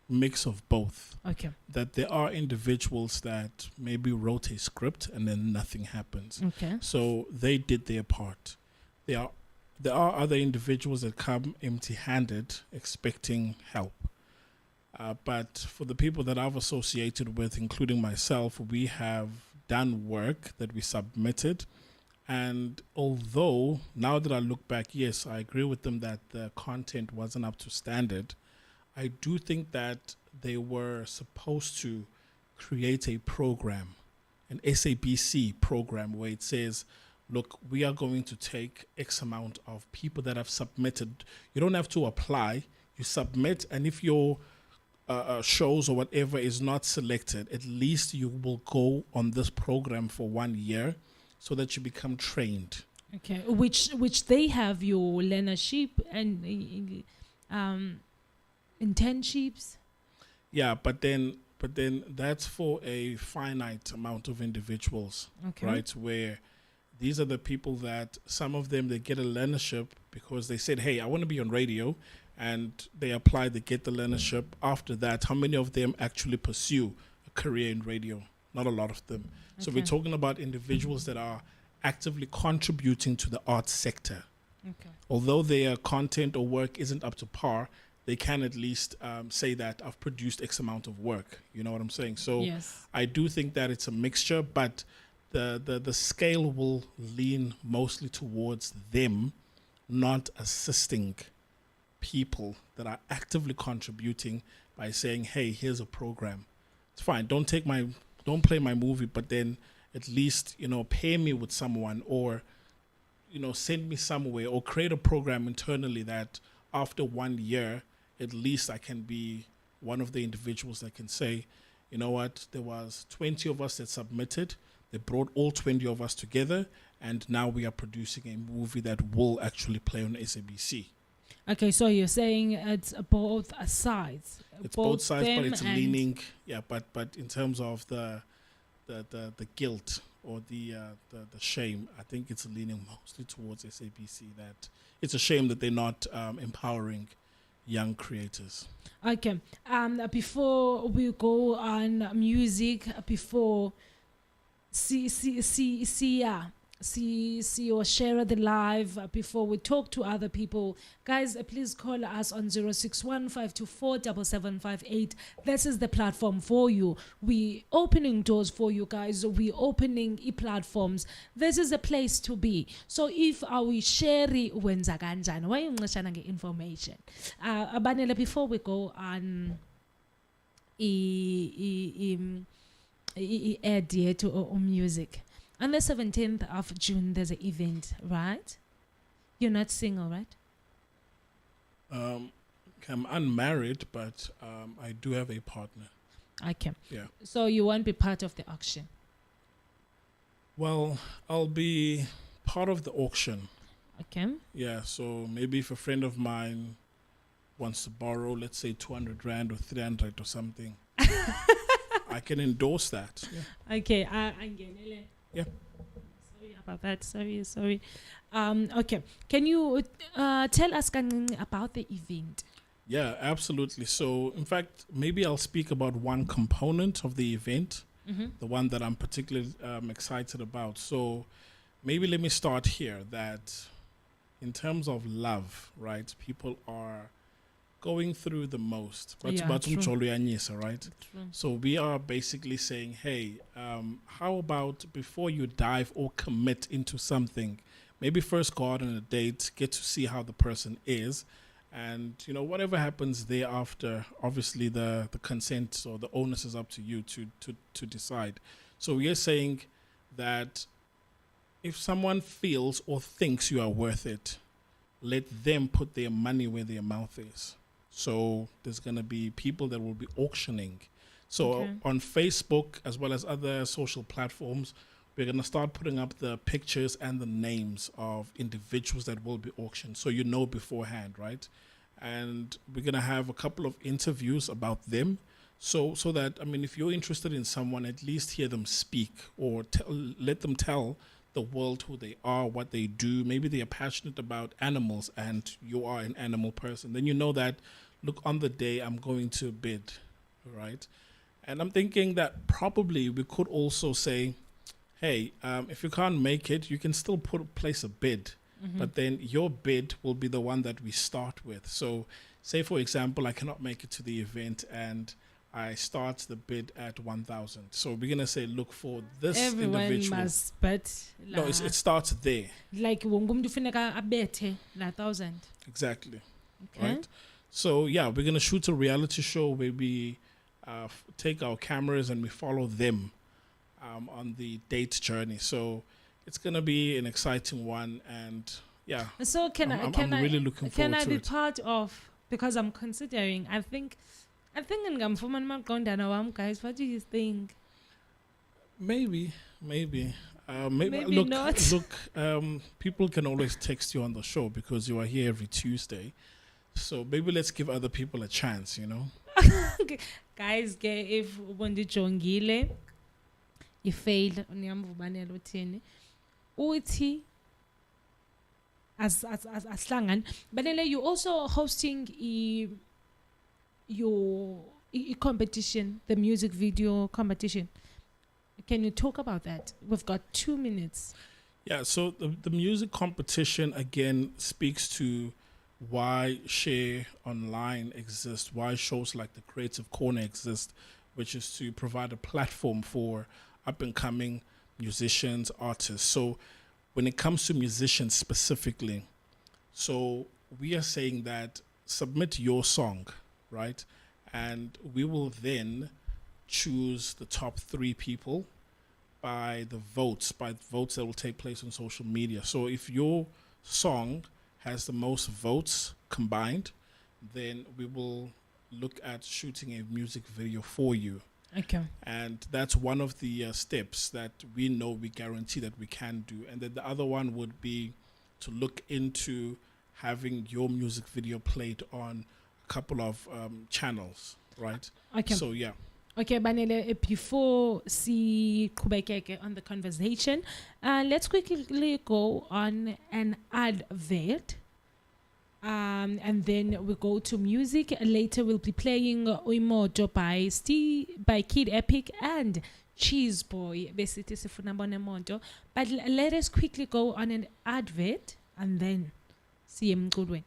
mix of both. Okay. That there are individuals that maybe wrote a script and then nothing happens. Okay. So they did their part. There are other individuals that come empty-handed expecting help. But for the people that I've associated with, including myself, we have done work that we submitted. And although now that I look back, yes, I agree with them that the content wasn't up to standard, I do think that they were supposed to create a program, an SABC program, where it says, look, we are going to take X amount of people that have submitted. You don't have to apply. You submit, and if your shows or whatever is not selected, at least you will go on this program for 1 year so that you become trained. Okay. Which they have your learnership and internships. Yeah, but then that's for a finite amount of individuals, Okay. right? Where these are the people that some of them, they get a learnership because they said, hey, I want to be on radio, and they apply, they get the learnership. After that, how many of them actually pursue a career in radio? Not a lot of them. So we're Okay. talking about individuals that are actively contributing to the arts sector. Okay. Although their content or work isn't up to par, they can at least say that I've produced X amount of work. You know what I'm saying? So Yes. I do think that it's a mixture, but the scale will lean mostly towards them not assisting people that are actively contributing by saying, hey, here's a program. It's fine. Don't play my movie, but then at least, pair me with someone, or, send me somewhere, or create a program internally that after 1 year, at least I can be one of the individuals that can say, you know what, there was 20 of us that submitted. They brought all 20 of us together, and now we are producing a movie that will actually play on SABC. Okay, so you're saying it's both sides. It's both sides, but them it's and- leaning. Yeah, but in terms of the guilt or the shame, I think it's leaning mostly towards SABC. That it's a shame that they're not empowering young creators. Okay. Before we go on music, before see or share the live, before we talk to other people, guys, please call us on 061-524-7758. This is the platform for you. We opening doors for you guys. We opening platforms. This is a place to be. So if we share wenza kanjani, why ungashana nge-information abanele, before we go on ad yethu or music. On the 17th of June, there's an event, right? You're not single, right? I'm unmarried, but I do have a partner. Okay. Yeah. So you won't be part of the auction. Well, I'll be part of the auction. Okay. Yeah, so maybe if a friend of mine wants to borrow, let's say 200 Rand or 300 or something, I can endorse that. Yeah. Okay. Angenele. Yeah. Sorry about that. Sorry. Okay. Can you tell us about the event? Yeah, absolutely. So, in fact, maybe I'll speak about one component of the event, the one that I'm particularly excited about. So, maybe let me start here that in terms of love, right, people are going through the most. Yeah, But true. right? True. So we are basically saying, hey, how about before you dive or commit into something, maybe first go out on a date, get to see how the person is, and whatever happens thereafter, obviously the consent or the onus is up to you to decide. So we are saying that if someone feels or thinks you are worth it, let them put their money where their mouth is. So there's going to be people that will be auctioning. So Okay. on Facebook, as well as other social platforms, we're going to start putting up the pictures and the names of individuals that will be auctioned. So beforehand, right? And we're going to have a couple of interviews about them. So that, if you're interested in someone, at least hear them speak or let them tell the world who they are, what they do. Maybe they are passionate about animals and you are an animal person. Then you know that, look, on the day I'm going to bid, right? And I'm thinking that probably we could also say, hey, if you can't make it, you can still place a bid. But then your bid will be the one that we start with. So say, for example, I cannot make it to the event and I start the bid at 1,000. So we're going to say, look, for this Everyone individual. must bet. No, it starts there. Like, wongumuntu funeka abethe la 1,000. Exactly. Okay. Right? So, yeah, we're going to shoot a reality show where we take our cameras and we follow them on the date journey. So it's going to be an exciting one. And, yeah. So I'm really looking forward to I be it. part of, because I'm considering, I think ngamfumana amaqondana wami, guys. What do you think? Maybe. Maybe Look, not. people can always text you on the show because you are here every Tuesday. So maybe let's give other people a chance, you know? Okay. Guys, if ubondijongile, i-fail, niyamvubanela uthini. Uthi, as Slangan, Banele, you also hosting your competition, the music video competition. Can you talk about that? We've got 2 minutes. Yeah, so the music competition, again, speaks to why Share Online exists, why shows like the Creative Corner exist, which is to provide a platform for up-and-coming musicians, artists. So when it comes to musicians specifically, so we are saying that submit your song, right? And we will then choose the top 3 people by the votes that will take place on social media. So if your song has the most votes combined, then we will look at shooting a music video for you. Okay. And that's one of the steps that we know we guarantee that we can do. And then the other one would be to look into having your music video played on a couple of channels, right? Okay. So, yeah. Okay, Banele, before qhubekeke on the conversation, let's quickly go on an advert. And then we go to music. Later we'll be playing Uimoto by Kid Epic and Cheese Boy. But let us quickly go on an advert and then see him Goodwin.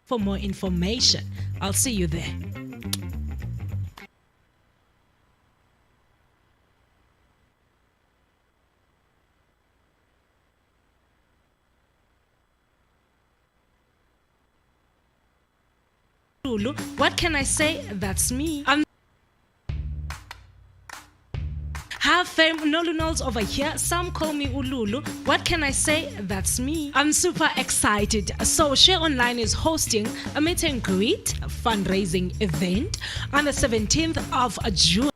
For more information, I'll see you there. What can I say? That's me. Have fame, Nolunols over here. Some call me Ululu. What can I say? That's me. I'm super excited. So Share Online is hosting a meet and greet fundraising event on the 17th of June.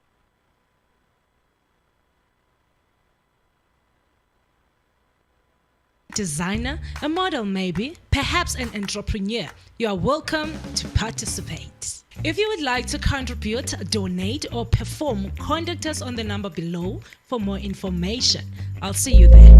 Designer, a model maybe, perhaps an entrepreneur. You are welcome to participate. If you would like to contribute, donate, or perform, contact us on the number below for more information. I'll see you there.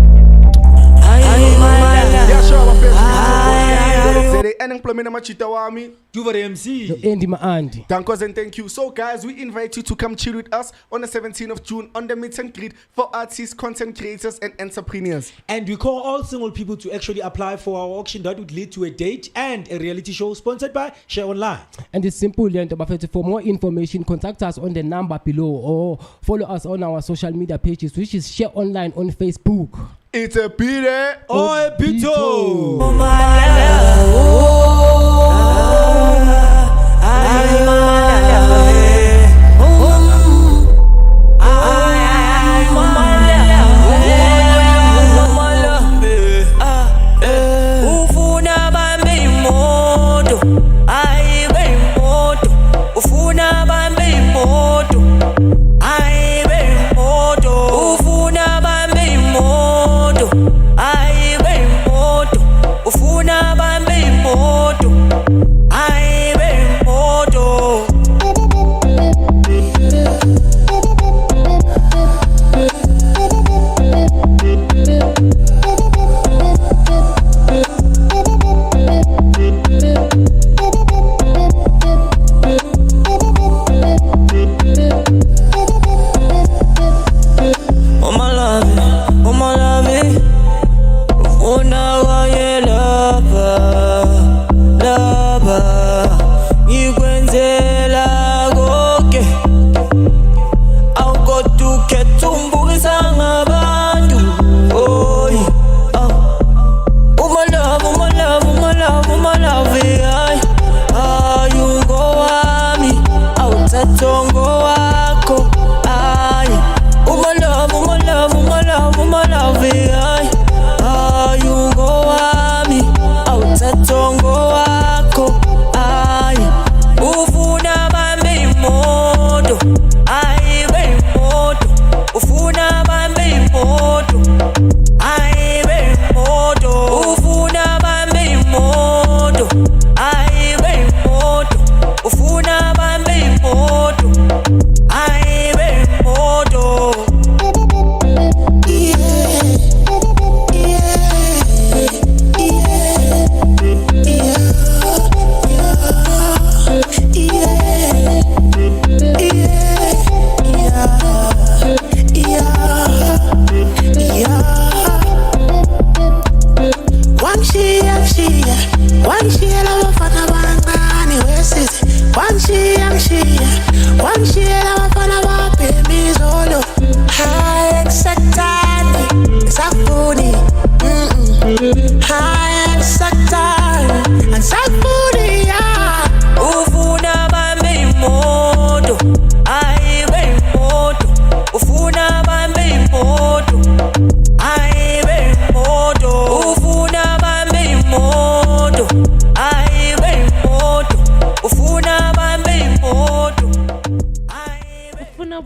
Yeah, sure, our Facebook. And employment machita wami. You for the MC. Andy my Andy. Thank and thank you. So guys, we invite you to come chill with us on the 17th of June on the meet and greet for artists, content creators, and entrepreneurs. And we call all single people to actually apply for our auction that would lead to a date and a reality show sponsored by Share Online. And it's simple, for more information, contact us on the number below or follow us on our social media pages, which is Share Online on Facebook. It's a pire or a pito. Oh my love.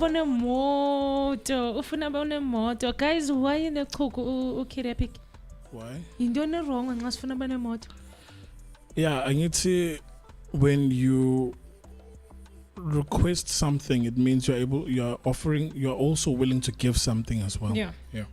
bone moto ufuna bone moto guys why in the cook ukirepik Why? yintoni wrong nxa sifuna bone moto Yeah, I need to. When you request something, it means you're also willing to give something as well. yeah Yeah.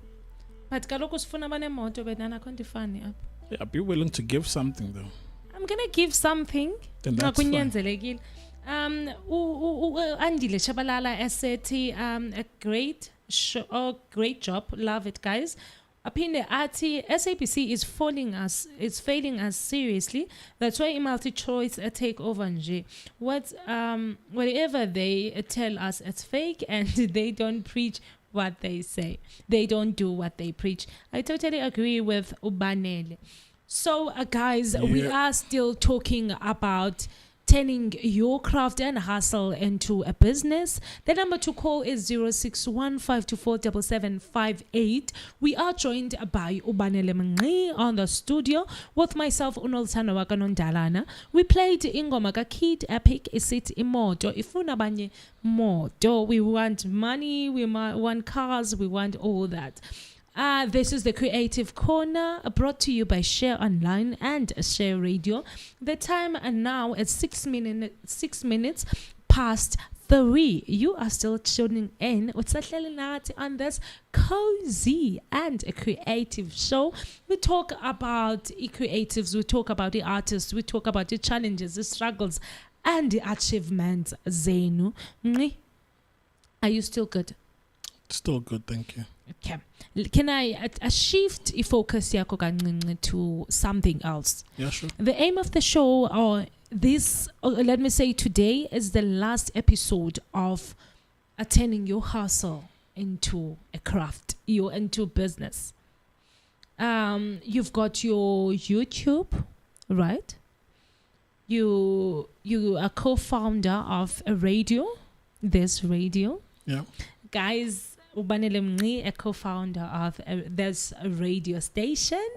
but kaloku sifuna bone moto bena akhonto ifani apha Yeah, be willing to give something though. I'm gonna give something Then that's fine. kunyanzelekile Andile Shabalala esethi a great show, great job, love it guys. Aphinde athi SABC is failing us seriously. That's why multi-choice take over nje. Whatever they tell us it's fake and they don't preach what they say. They don't do what they preach. I totally agree with Ubanele. So guys, we are still talking about turning your craft and hustle into a business. The number to call is 0615247758. We are joined by Ubanele Mngqi on the studio with myself Unolthando Wakanondalana. We played ingoma ka Kid Epic isit imoto ifuna banye moto. We want money, we want cars, we want all that. This is the Creative Corner brought to you by Share Online and Share Radio. The time now is 6 minutes past 3. You are still tuning in with Sahleli Nathi on this cozy and creative show. We talk about the creatives, we talk about the artists, we talk about the challenges, the struggles, and the achievements. Zenu, are you still good? Still good, thank you. Okay. Can I shift focus yako kancinci to something else? Yeah, sure. The aim of the show, or let me say today, is the last episode of turning your hustle into a craft, into business. You've got your YouTube, right? You are co-founder of a radio. This radio. Yeah. Guys, Ubanele Mngqi, a co-founder of there's a radio station.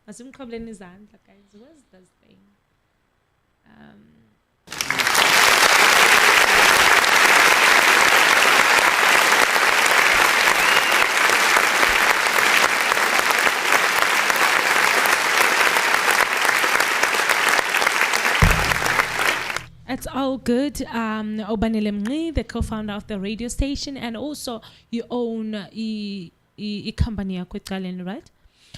Masimqhabuleni izandla guys. Where's this thing? It's all good. Ubanele Mngqi, the co-founder of the radio station, and also you own a company, right?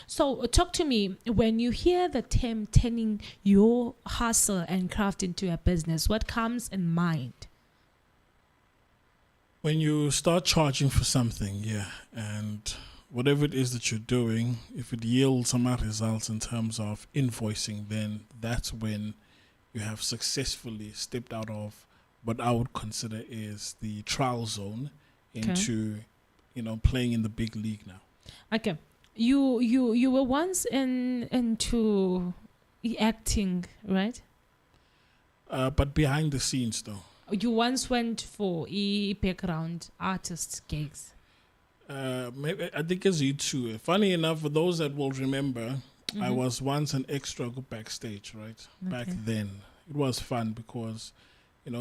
So talk to me, when you hear the term turning your hustle and craft into a business, what comes in mind? When you start charging for something, yeah, and whatever it is that you're doing, if it yields some results in terms of invoicing, then that's when you have successfully stepped out of what I would consider is the trial zone into, playing in the big league now. Okay. You were once into acting, right? But behind the scenes, though. You once went for background artist gigs. Maybe I think it's you too. Funny enough, for those that will remember, I was once an extra backstage, right? Back then. It was fun because,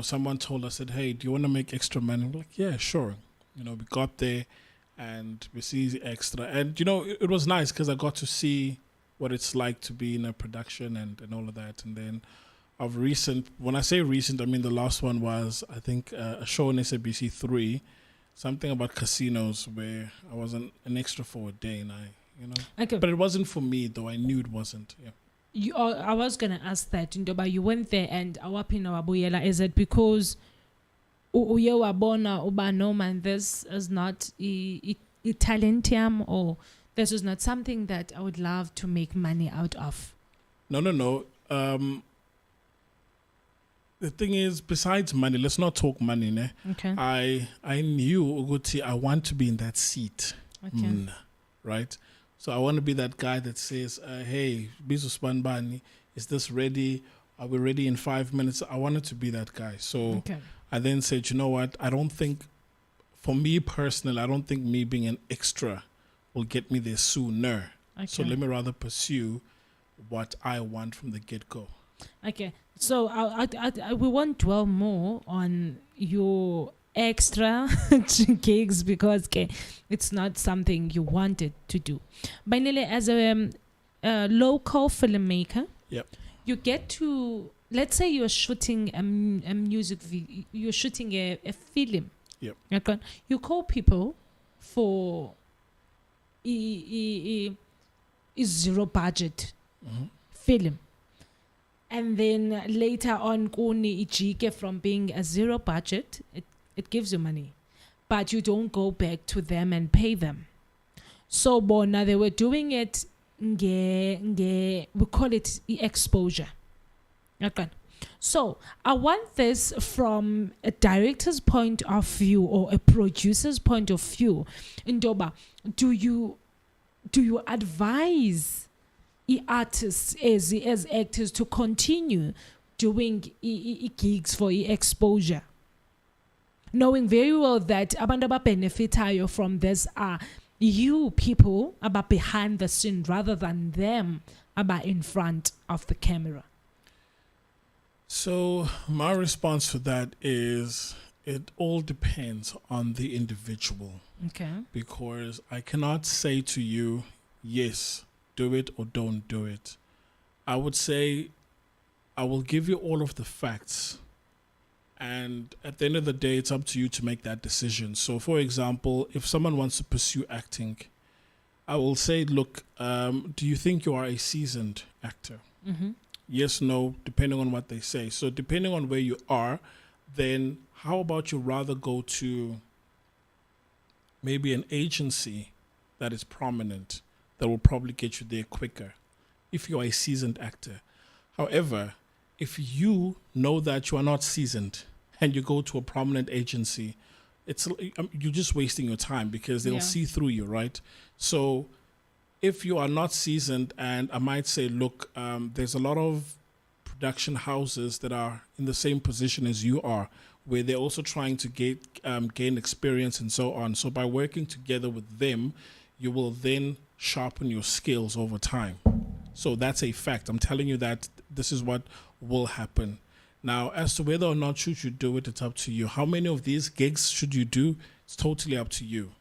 someone told us that, hey, do you want to make extra money? We're like, yeah, sure. We got there and we see the extra. And, it was nice because I got to see what it's like to be in a production and all of that. And then of recent, when I say recent, I mean the last one was, I think, a show on SABC 3, something about casinos where I was an extra for a day and but it wasn't for me, though. I knew it wasn't. Yeah. I was gonna ask that, but you went there and awapina wabuyela. Is it because uye wabona uba no man, this is not a talentium, or this is not something that I would love to make money out of? No. The thing is, besides money, let's not talk money, ne? Okay. I knew Uguti, I want to be in that seat. Okay. Right? So I want to be that guy that says, hey, Bizu Spanbani, is this ready? Are we ready in 5 minutes? I wanted to be that guy. So I then said, you know what? I don't think, for me personally, I don't think me being an extra will get me there sooner. Okay. So let me rather pursue what I want from the get-go. Okay. So we won't dwell more on your extra gigs because it's not something you wanted to do. Binele, as a local filmmaker, Yep. you get to, let's say you're shooting a music video, you're shooting a film. Yep. Okay? You call people for a zero budget film. And then later on, kuni ijike from being a zero budget, it gives you money. But you don't go back to them and pay them. So bona, they were doing it, we call it exposure. Okay. So I want this from a director's point of view or a producer's point of view. Ndoba, do you advise artists as actors to continue doing gigs for exposure, knowing very well that abantu benefitayo from this are you people about behind the scene rather than them about in front of the camera? So my response to that is it all depends on the individual. Okay. Because I cannot say to you, yes, do it or don't do it. I would say I will give you all of the facts. And at the end of the day, it's up to you to make that decision. So, for example, if someone wants to pursue acting, I will say, look, do you think you are a seasoned actor? Mm-hmm. Yes, no, depending on what they say. So depending on where you are, then how about you rather go to maybe an agency that is prominent that will probably get you there quicker if you are a seasoned actor. However, if you know that you are not seasoned and you go to a prominent agency, you're just wasting your time because they'll see through you, right? So if you are not seasoned, and I might say, look, there's a lot of production houses that are in the same position as you are, where they're also trying to gain experience and so on. So by working together with them, you will then sharpen your skills over time. So that's a fact. I'm telling you that this is what will happen. Now, as to whether or not should you do it, it's up to you. How many of these gigs should you do? It's totally up to you.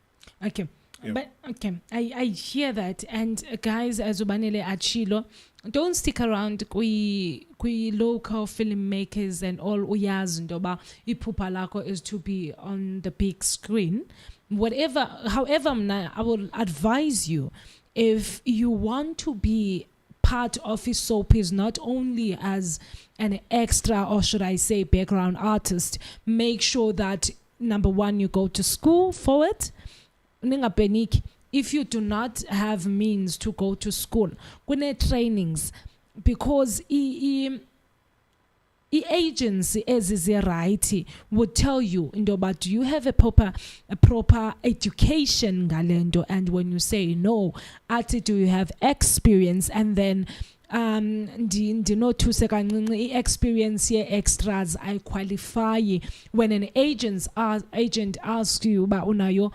Okay. Yep. But okay, I hear that, and guys, as Ubanele Achilo, don't stick around kwi local filmmakers and all uyazi ndoba iphupha lakho is to be on the big screen. However, I will advise you, if you want to be part of his soapies, not only as an extra, or should I say background artist, make sure that number one, you go to school for it. If you do not have means to go to school, kune trainings, because agency as a right would tell you, but do you have a proper education, galendo? And when you say no, do you have experience? And then no 2 second experience here extras I qualify. When an agent asks you about unayo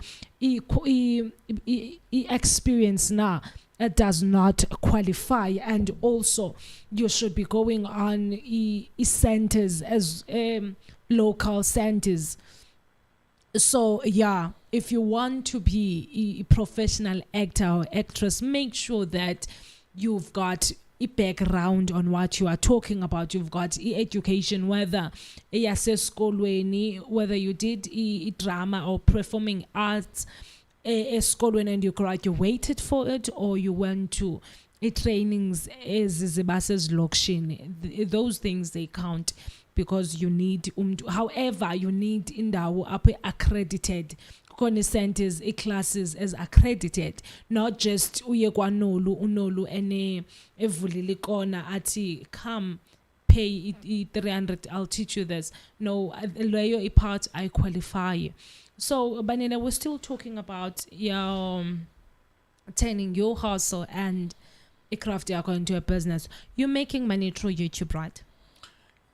experience now, it does not qualify. And also you should be going on centers as local centers. So yeah, if you want to be a professional actor or actress, make sure that you've got a background on what you are talking about. You've got education, whether whether you did drama or performing arts eskolweni and you graduated for it, or you went to trainings as those things, they count, because you need however, you need indawo apho accredited centers, classes as accredited, not just uye unolu ene evulile kona ati come pay 300, I'll teach you this. No, leyo a part I qualify. So Banana, we're still talking about turning your hustle and a craft into a business. You're making money through YouTube, right?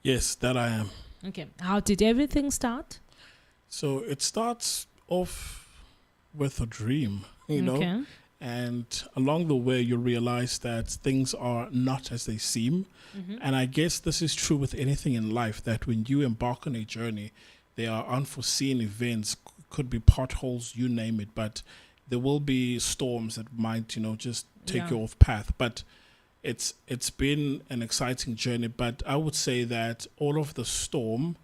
Yes, that I am. Okay. How did everything start? So it starts off with a dream, you know, and along the way you realize that things are not as they seem. And I guess this is true with anything in life, that when you embark on a journey, there are unforeseen events, could be potholes, you name it, but there will be storms that might, just take you off path. But it's been an exciting journey. But I would say that all of the storm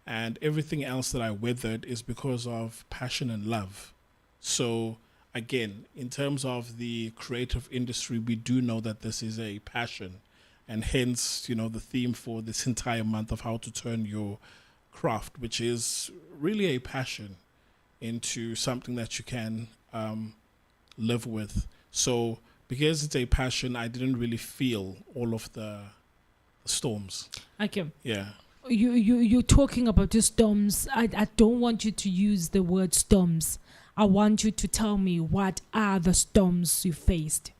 and everything else that I weathered is because of passion and love. So again, in terms of the creative industry, we do know that this is a passion, and hence, the theme for this entire month of how to turn your craft, which is really a passion, into something that you can live with. So because it's a passion, I didn't really feel all of the storms. Okay. Yeah. You're talking about the storms. I don't want you to use the word storms. I want you to tell me, what are the storms you faced?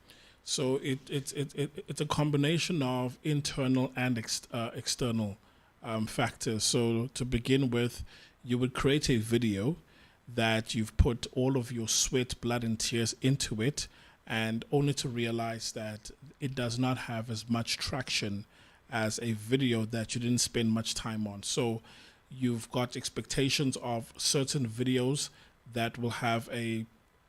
So it's a combination of internal and external factors. So to begin with, you would create a video that you've put all of your sweat, blood, and tears into it, and only to realize that it does not have as much traction as a video that you didn't spend much time on. So you've got expectations of certain videos that will have a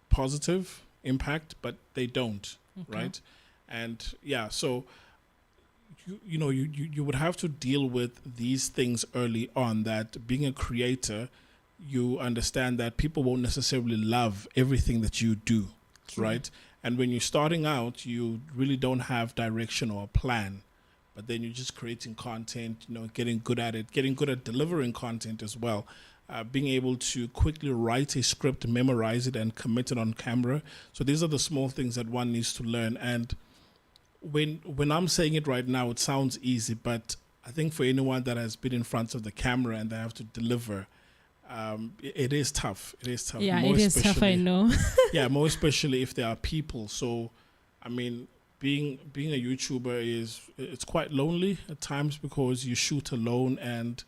positive impact, but they don't, right? And so you would have to deal with these things early on, that being a creator, you understand that people won't necessarily love everything that you do, right? And when you're starting out, you really don't have direction or a plan, but then you're just creating content, getting good at it, getting good at delivering content as well. Being able to quickly write a script, memorize it, and commit it on camera. So these are the small things that one needs to learn. And when I'm saying it right now, it sounds easy, but I think for anyone that has been in front of the camera and they have to deliver, it is tough. It is tough. Yeah, it is tough, I know. Yeah, more especially if there are people. So, I mean, being a YouTuber it's quite lonely at times, because you shoot alone and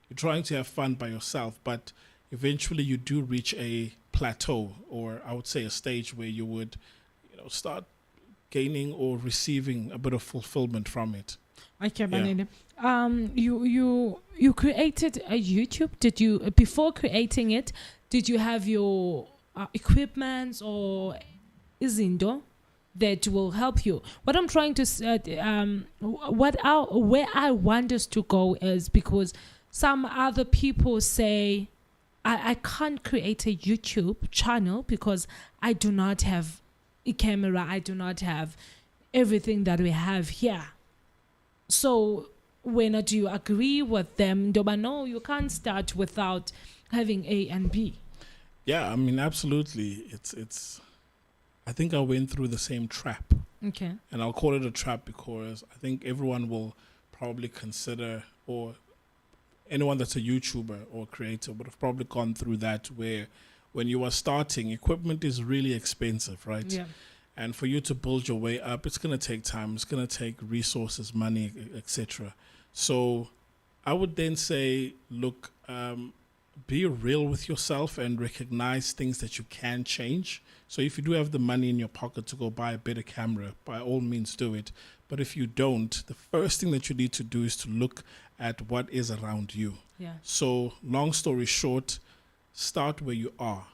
you're trying to have fun by yourself, but eventually you do reach a plateau, or I would say a stage where you would, start gaining or receiving a bit of fulfillment from it. Okay, Banele. You created a YouTube. Did you, before creating it, did you have your equipment or izinto that will help you? What I'm trying to where I want us to go is, because some other people say, I can't create a YouTube channel because I do not have a camera, I do not have everything that we have here. So when do you agree with them? No, you can't start without having A and B. Yeah, I mean, absolutely. It's. I think I went through the same trap. Okay. And I'll call it a trap because I think everyone will probably consider, or anyone that's a YouTuber or creator would have probably gone through that, where when you are starting, equipment is really expensive, right? Yeah. And for you to build your way up, it's going to take time. It's going to take resources, money, etc. So I would then say, look, be real with yourself and recognize things that you can change. So if you do have the money in your pocket to go buy a better camera, by all means do it. But if you don't, the first thing that you need to do is to look at what is around you. Yeah. So long story short, start where you are.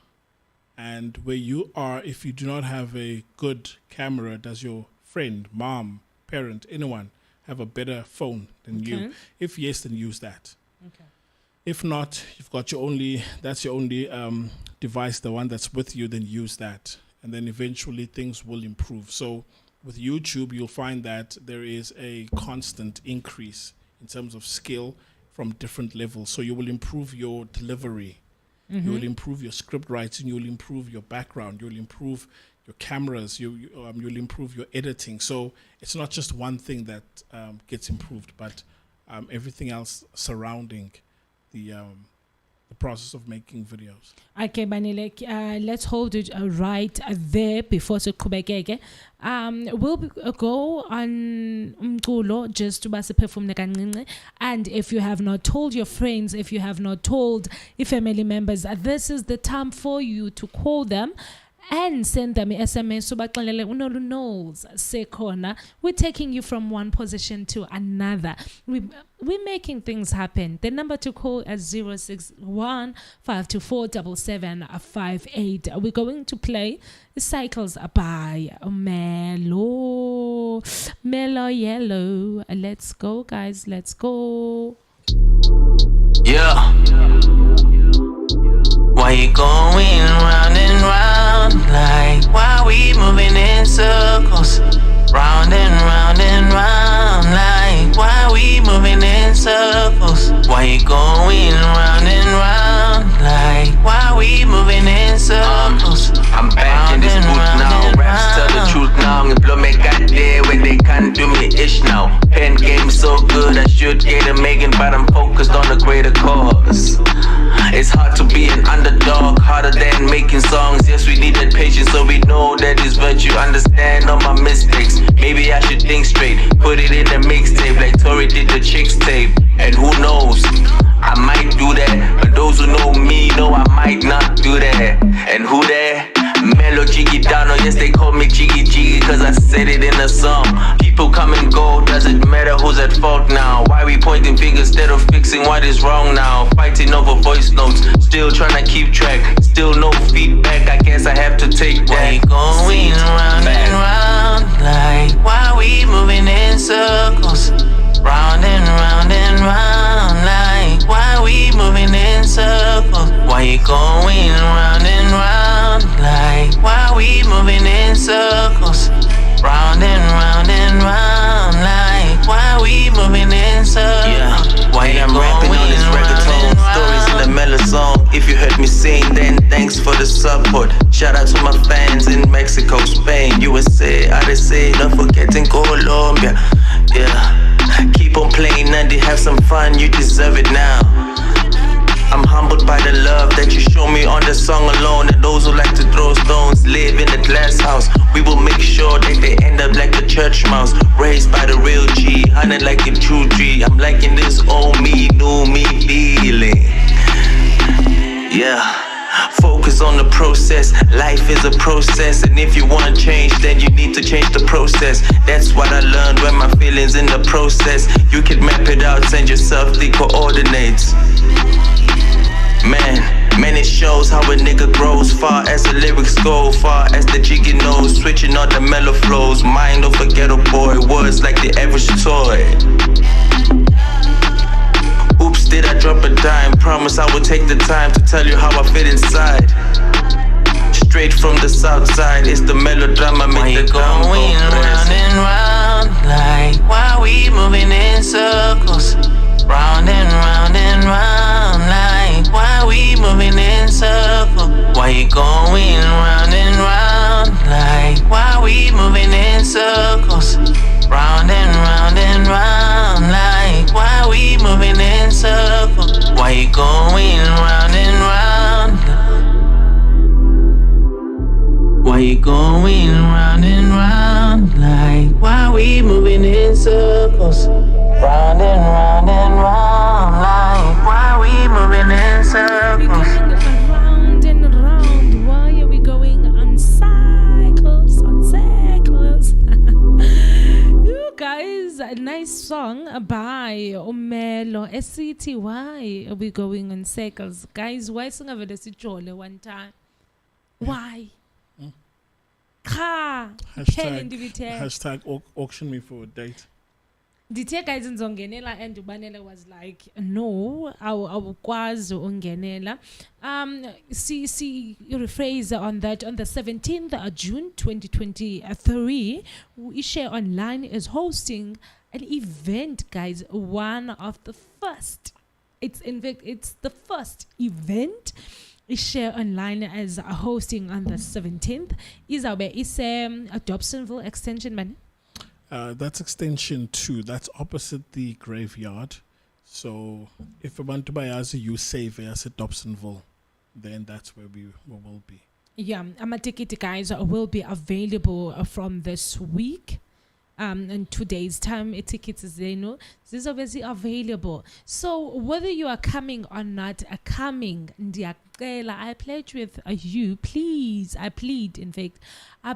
And where you are, if you do not have a good camera, does your friend, mom, parent, anyone have a better phone than you? If yes, then use that. Okay. If not, you've got that's your only device, the one that's with you, then use that. And then eventually things will improve. So with YouTube, you'll find that there is a constant increase in terms of skill from different levels. So you will improve your delivery. You will improve your script writing. You will improve your background. You will improve your cameras. You'll improve your editing. So it's not just one thing that gets improved, but everything else surrounding the process of making videos. Okay, Banile, let's hold it right there before Kubekeke. We'll go on umculo just to perform the. And if you have not told your friends, if you have not told your family members, this is the time for you to call them and send them a SMS. Ubaxelele uNolu knows sekhona. We're taking you from one position to another. We're making things happen. The number to call is 061 524 7758. We're going to play Cycles by Melo Yellow. Let's go, guys. Let's go. Yeah. Why you going round and round? Like, why we moving in circles? Round and round and round. Like, why we moving in circles? Why you going round and round? Like, why we moving in circles? I'm back in this booth now. Raps tell the truth now. And blow me got there when they can't do me ish now. Pen game so good I should get a Megan, but I'm focused on the greater cause. It's hard to be an underdog, harder than making songs. Yes, we needed patience, so we know that it's virtue. Understand all my mistakes. Maybe I should think straight. Put it in the mixtape like Tory did the Chicks tape. And who knows, I might do that. But those who know me know I might not do that. And who there? Melo Jiggy Dano, yes they call me Jiggy Jiggy cause I said it in a song. People come and go, does it matter who's at fault now? Why we pointing fingers instead of fixing what is wrong now? Fighting over voice notes, still trying to keep track. Still no feedback, I guess I have to take that. Why you going round and round? Like, why we moving in circles? Round and round and round. Like, why we moving in circles? Why you going round and round? Like, why we moving in circles? Round and round and round. Like, why we moving in circles? Yeah, Why and you I'm rapping on this going round reggaeton. and Stories in the mellow song. If you heard me sing, then thanks for the support. Shout out to my fans in Mexico, Spain, USA, RSA, not forgetting Colombia. Yeah, keep on playing and have some fun, you deserve it now. I'm humbled by the love that you show me on the song alone. And those who like to throw stones live in a glass house. We will make sure that they end up like a church mouse. Raised by the real G, hunted like a true tree. I'm liking this old me, new me feeling. Yeah, focus on the process. Life is a process, and if you want change, then you need to change the process. That's what I learned when my feelings in the process. You can map it out, send yourself the coordinates. Man, it shows how a nigga grows. Far as the lyrics go, far as the jiggy knows. Switching on the mellow flows. Mind of a ghetto boy, words like the average toy. Oops, did I drop a dime? Promise I will take the time to tell you how I fit inside. Straight from the south side, it's the melodrama. Why you going round and round? Like, why we moving in circles? Round and round and round. Like, why we moving in circles? Why you going round and round? Like, why we moving in circles? Round and round and round. Like, why we moving in circles? Why you going round and round? Why you going round and round? Like, why we moving in circles? Round and round and round. Like, why we moving in We're circles? going round and round. Why are we going on cycles? You guys, a nice song by Omelo. SCT, why are we going on cycles? Guys, why sing over the Sijole one time? Why? Ka. Hashtag auction me for a date. Dithe guys nizongenela and ubanele was like no awukwazi ungenela. See rephrase on that. On the 17th of June 2023, Share Online is hosting an event, guys. One of the first. It's the first event Share Online is hosting on the 17th. Izawube ise Dobsonville Extension, man. That's extension 2. That's opposite the graveyard. So if you want to buy as you save as at Dobsonville, then that's where we will be. Yeah, ticket guys will be available from this week. in today's time, tickets is this obviously available. So whether you are coming or not coming, ndiyacela, I pledge with you, please, I plead, in fact,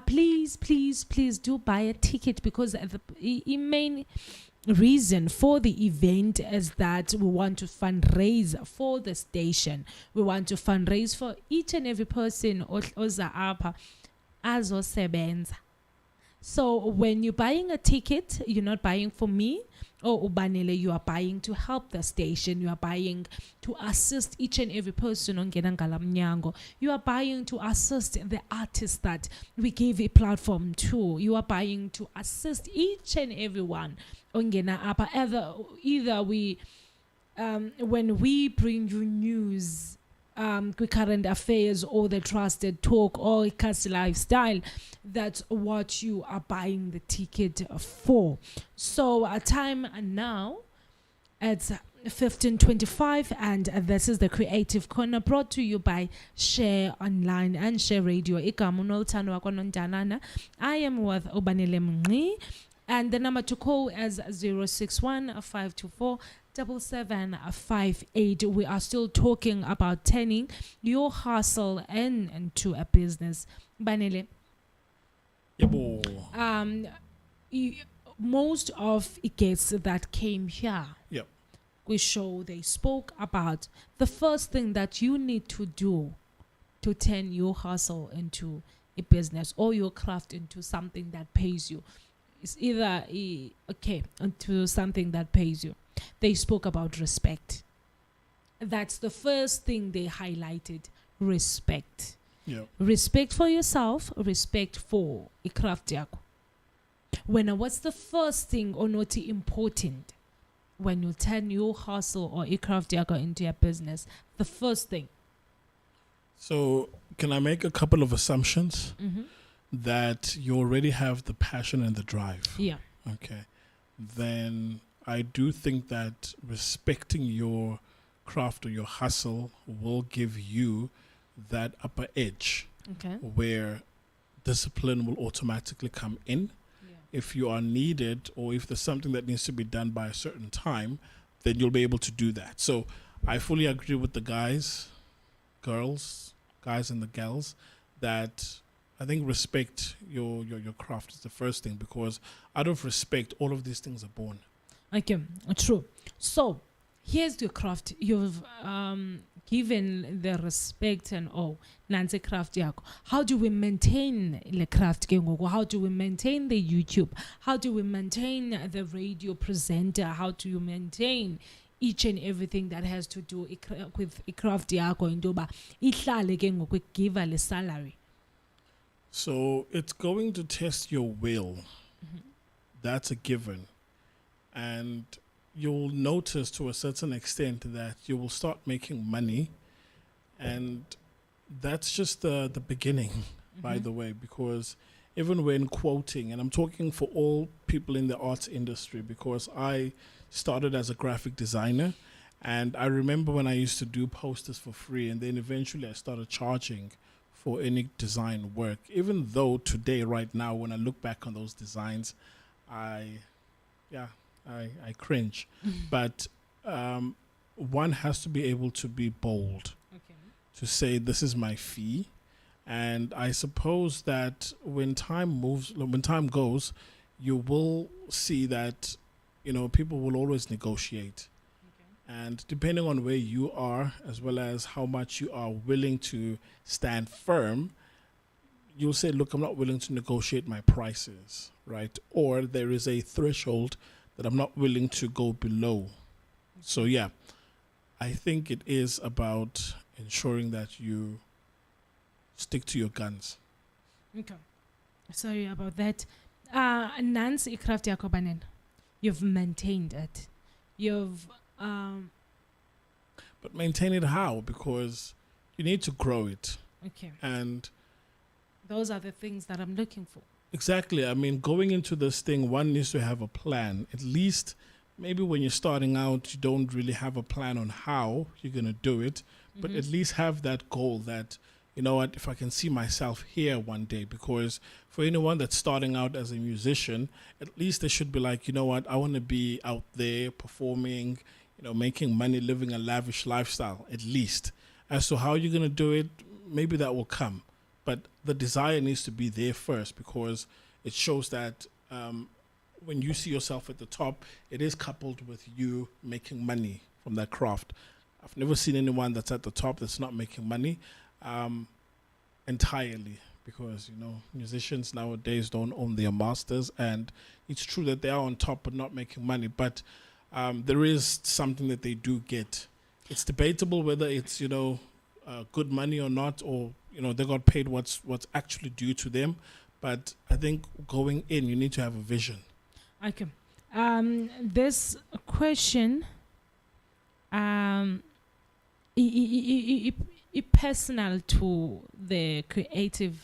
please do buy a ticket, because the main reason for the event is that we want to fundraise for the station. We want to fundraise for each and every person oza apha azosebenza. So when you're buying a ticket, you're not buying for me or Ubanele, you are buying to help the station. You are buying to assist each and every person on Gedangala Mnyango. You are buying to assist the artists that we gave a platform to. You are buying to assist each and everyone on Gena Apa. Either we when we bring you news, current affairs, or the trusted talk, or cast lifestyle, that's what you are buying the ticket for. So a time now it's 15:25, and this is the Creative Corner, brought to you by Share Online and Share Radio. I am with Obanele Mngci, and the number to call is 061-524-7758. We are still talking about turning your hustle into a business. Banele, most of the guests that came here, we show, they spoke about the first thing that you need to do to turn your hustle into a business, or your craft into something that pays you. It's either into something that pays you. They spoke about respect. That's the first thing they highlighted. Respect. Respect for yourself, respect for a craft yako. What's the first thing or not important when you turn your hustle or a craft yako into a business? The first thing. So can I make a couple of assumptions? That you already have the passion and the drive? Yeah. Okay. Then I do think that respecting your craft or your hustle will give you that upper edge, where discipline will automatically come in. If you are needed, or if there's something that needs to be done by a certain time, then you'll be able to do that. So I fully agree with the guys and the gals, that I think respect your craft is the first thing, because out of respect, all of these things are born. Okay, true. So here's your craft. You've given the respect and all. Nancy craft yako. How do we maintain the craft kengoku? How do we maintain the YouTube? How do we maintain the radio presenter? How do you maintain each and everything that has to do with craft yako indoba ihlale kengoku giver le salary? So it's going to test your will. That's a given. And you'll notice to a certain extent that you will start making money. And that's just the beginning, by the way, because even when quoting, and I'm talking for all people in the arts industry, because I started as a graphic designer, and I remember when I used to do posters for free, and then eventually I started charging for any design work, even though today, right now, when I look back on those designs, I cringe. But one has to be able to be bold, to say this is my fee. And I suppose that when time goes, you will see that, people will always negotiate. And depending on where you are, as well as how much you are willing to stand firm, you'll say, look, I'm not willing to negotiate my prices, right? Or there is a threshold that I'm not willing to go below. So, yeah, I think it is about ensuring that you stick to your guns. Okay. Sorry about that. Nancy Craft Yakobanen, you've maintained it. But maintain it how? Because you need to grow it. Okay. And those are the things that I'm looking for. Exactly. I mean, going into this thing, one needs to have a plan. At least, maybe when you're starting out, you don't really have a plan on how you're going to do it. But at least have that goal that, you know what, if I can see myself here one day, because for anyone that's starting out as a musician, at least they should be like, you know what, I want to be out there performing, you know, making money, living a lavish lifestyle, at least. As to how you're going to do it, maybe that will come. But the desire needs to be there first, because it shows that when you see yourself at the top, it is coupled with you making money from that craft. I've never seen anyone that's at the top that's not making money entirely, because, you know, musicians nowadays don't own their masters, and it's true that they are on top but not making money, but there is something that they do get. It's debatable whether it's, you know, good money or not, or, you know, they got paid what's actually due to them. But I think going in, you need to have a vision. Okay. This question, personal to the creative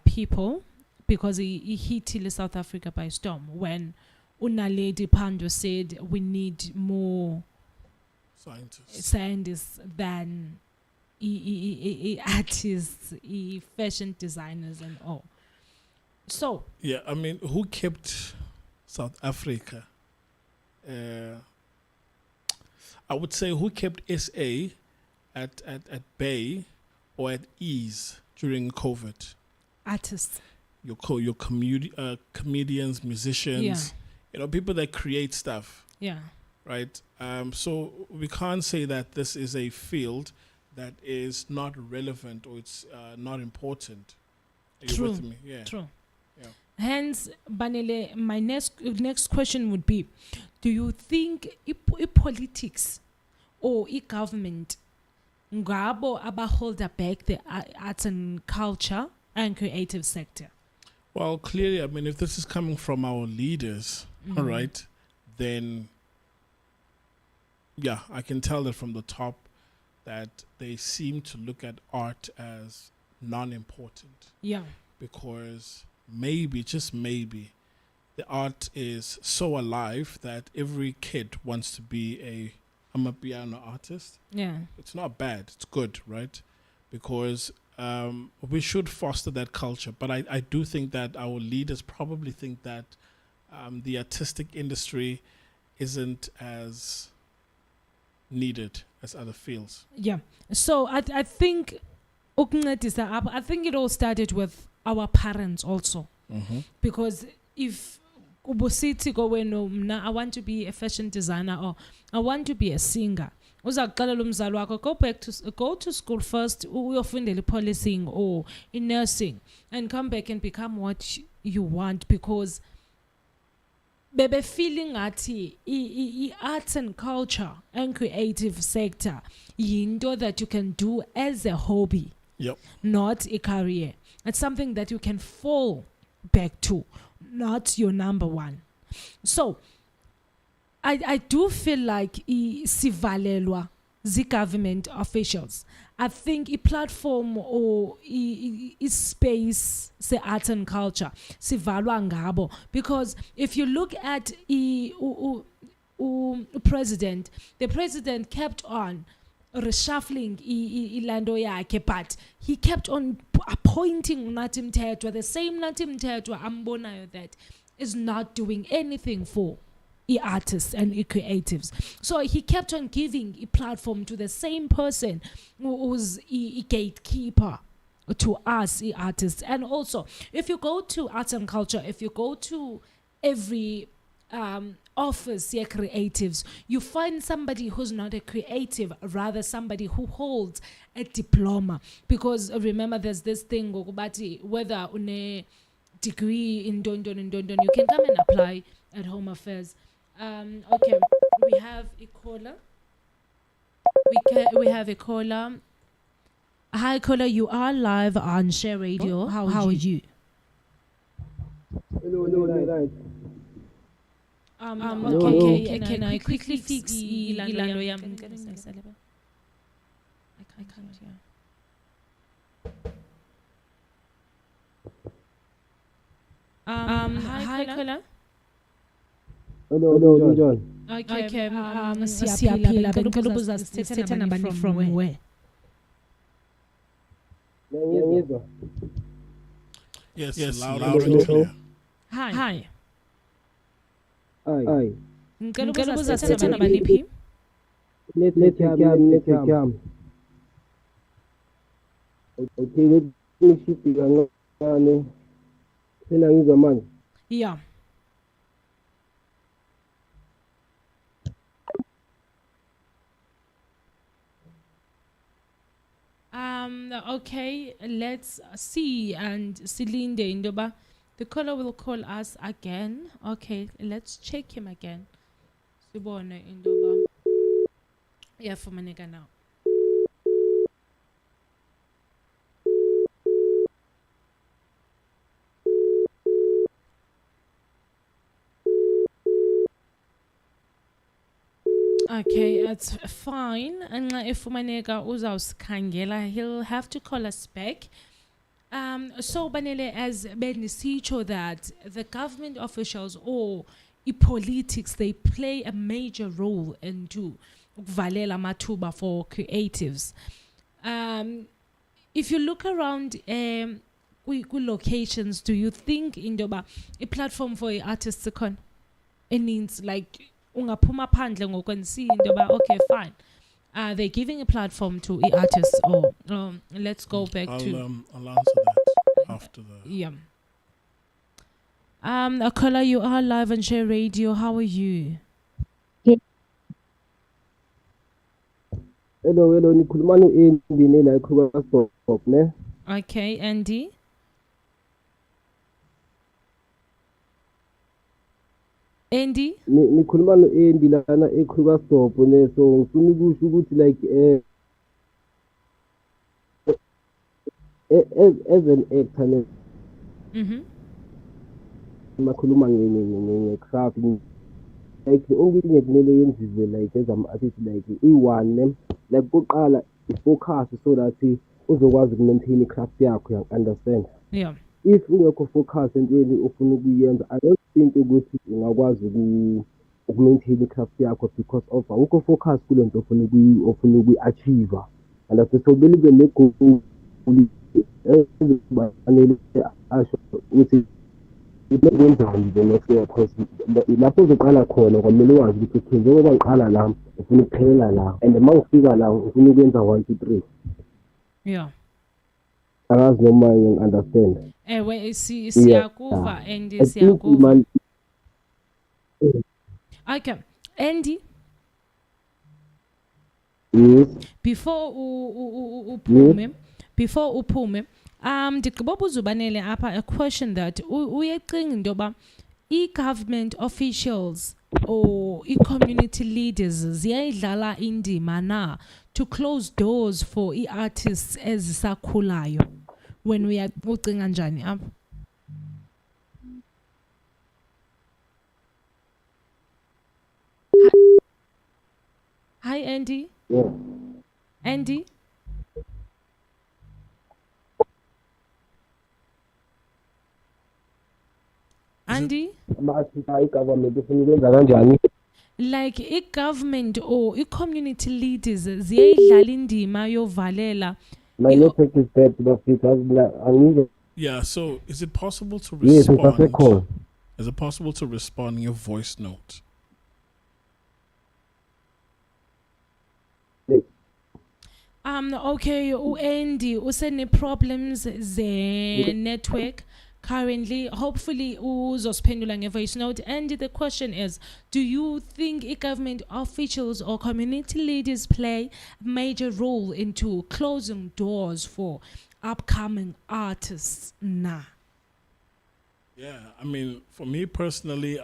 people, because he hit South Africa by storm when Unaledi Pando said we need more scientists than artists, fashion designers and all. So yeah, I mean, who kept South Africa? I would say who kept SA at bay or at ease during COVID? Artists. Your comedians, musicians, Yeah. you know, people that create stuff. Yeah. Right. So we can't say that this is a field that is not relevant or it's not important. Are you True. with me? Yeah. True. Yeah. Hence, Banele, my next question would be, do you think politics or government ngabo hold back the arts and culture and creative sector? Well, clearly, I mean, if this is coming from our leaders, all right, then yeah, I can tell that from the top that they seem to look at art as non-important. Yeah. Because maybe, just maybe, the art is so alive that every kid wants to be I'm a piano artist. Yeah. It's not bad. It's good, right? Because we should foster that culture. But I do think that our leaders probably think that the artistic industry isn't as needed as other fields. Yeah. So I think I think it all started with our parents also. Because if ubusiti go when I want to be a fashion designer or I want to be a singer, go to school first, uyofundela policing or in nursing, and come back and become what you want, because bebe feeling at arts and culture and creative sector yinto that you can do as a hobby. Yep. Not a career. It's something that you can fall back to, not your number one. So I do feel like sivalelwa the government officials. I think a platform or a space se art and culture sivalwa ngabo, because if you look at president, the president kept on reshuffling ilando yakhe, but he kept on appointing Nathi Mthethwa, the same Nathi Mthethwa ambonayo that is not doing anything for artists and creatives. So he kept on giving a platform to the same person who was a gatekeeper to us, artists. And also, if you go to arts and culture, if you go to every office, creatives, you find somebody who's not a creative, rather somebody who holds a diploma. Because remember, there's this thing, whether une degree in Dondon, you can come and apply at Home Affairs. Okay, we have a caller. We have a caller. Hi, caller. You are live on Share Radio. How are you? Hello. Okay. Can I quickly fix Ilando Yam? I can't hear. Hi, caller. Hello, John. Okay. Siyaphila. Bengibuza sithetha nabani from where? Yes, Yes, loud loud and and clear. Hi. Aye. Ngicela ukuza sethana baniphi? Network yami. Okay, ngishiphi kancane. Phela ngizwa manje. Yeah. Okay, let's see and Silinde Indoba. The caller will call us again. Okay, let's check him again. Sibone Indoba. Yeah, for Manega now. Okay, that's fine. And if Manega uzawusikhangela, he'll have to call us back. So Banele, as Ben Sicho, that the government officials or politics, they play a major role into valela matuba for creatives. If you look around locations, do you think Indoba a platform for artists to con? It means like ungaphuma phandle ngokwensi Indoba, okay, fine. They're giving a platform to artists, or let's go back I'll to answer that after the. yeah. Akola, you are live on Share Radio. How are you? Hello, nikhuluma no-Andy nela eKrugersdorp ne. Okay, Andy. Andy? Nikhuluma no-Andy lana eKrugersdorp ne, so ngifuna ukusho ukuthi like as an actor ne. Makhuluma nge-craft, like the only thing ekumele yenziwe like as ama-artist like i-one ne, like kuqala i-focus so that uzokwazi uku-maintain i-craft yakho, you-understand? Yeah. If ungekho focus entweni ofuna ukuyenza, I don't think ukuthi ungakwazi uku-maintain i-craft yakho because of awukho focus kule nto ofuna ukuyi-achieve. And that's so kumele ne-goal ezifanele asho ukuthi kwenzani the next year, because lapho uzoqala khona kwamele wazi ukuthi okay, njengoba ngiqala la ufuna ukuphelela la, and uma ngifika la ufuna ukwenza 1 2 3. Yeah. Akazi noma ngi-understand. Siyakuva Andy, siyakuva. Okay, Andy. Yes. Before uphume, ndicela ubuzubanele apha a question that uyecinga intoba i-government officials or i-community leaders ziyayidlala indima na to close doors for i-artists ezisakhulayo, when ucinga njani apha? Hi Andy. Yeah. Andy. Andy? Like i-government or i-community leaders ziyayidlala indima yovalela. My network is bad, but Yeah, so is it possible to respond? Yes, is it possible to respond in your voice note? Okay, Andy, usene problems ze network currently. Hopefully uzosiphendula nge-voice note. And the question is, do you think government officials or community leaders play a major role into closing doors for upcoming artists now? Yeah, I mean, for me personally,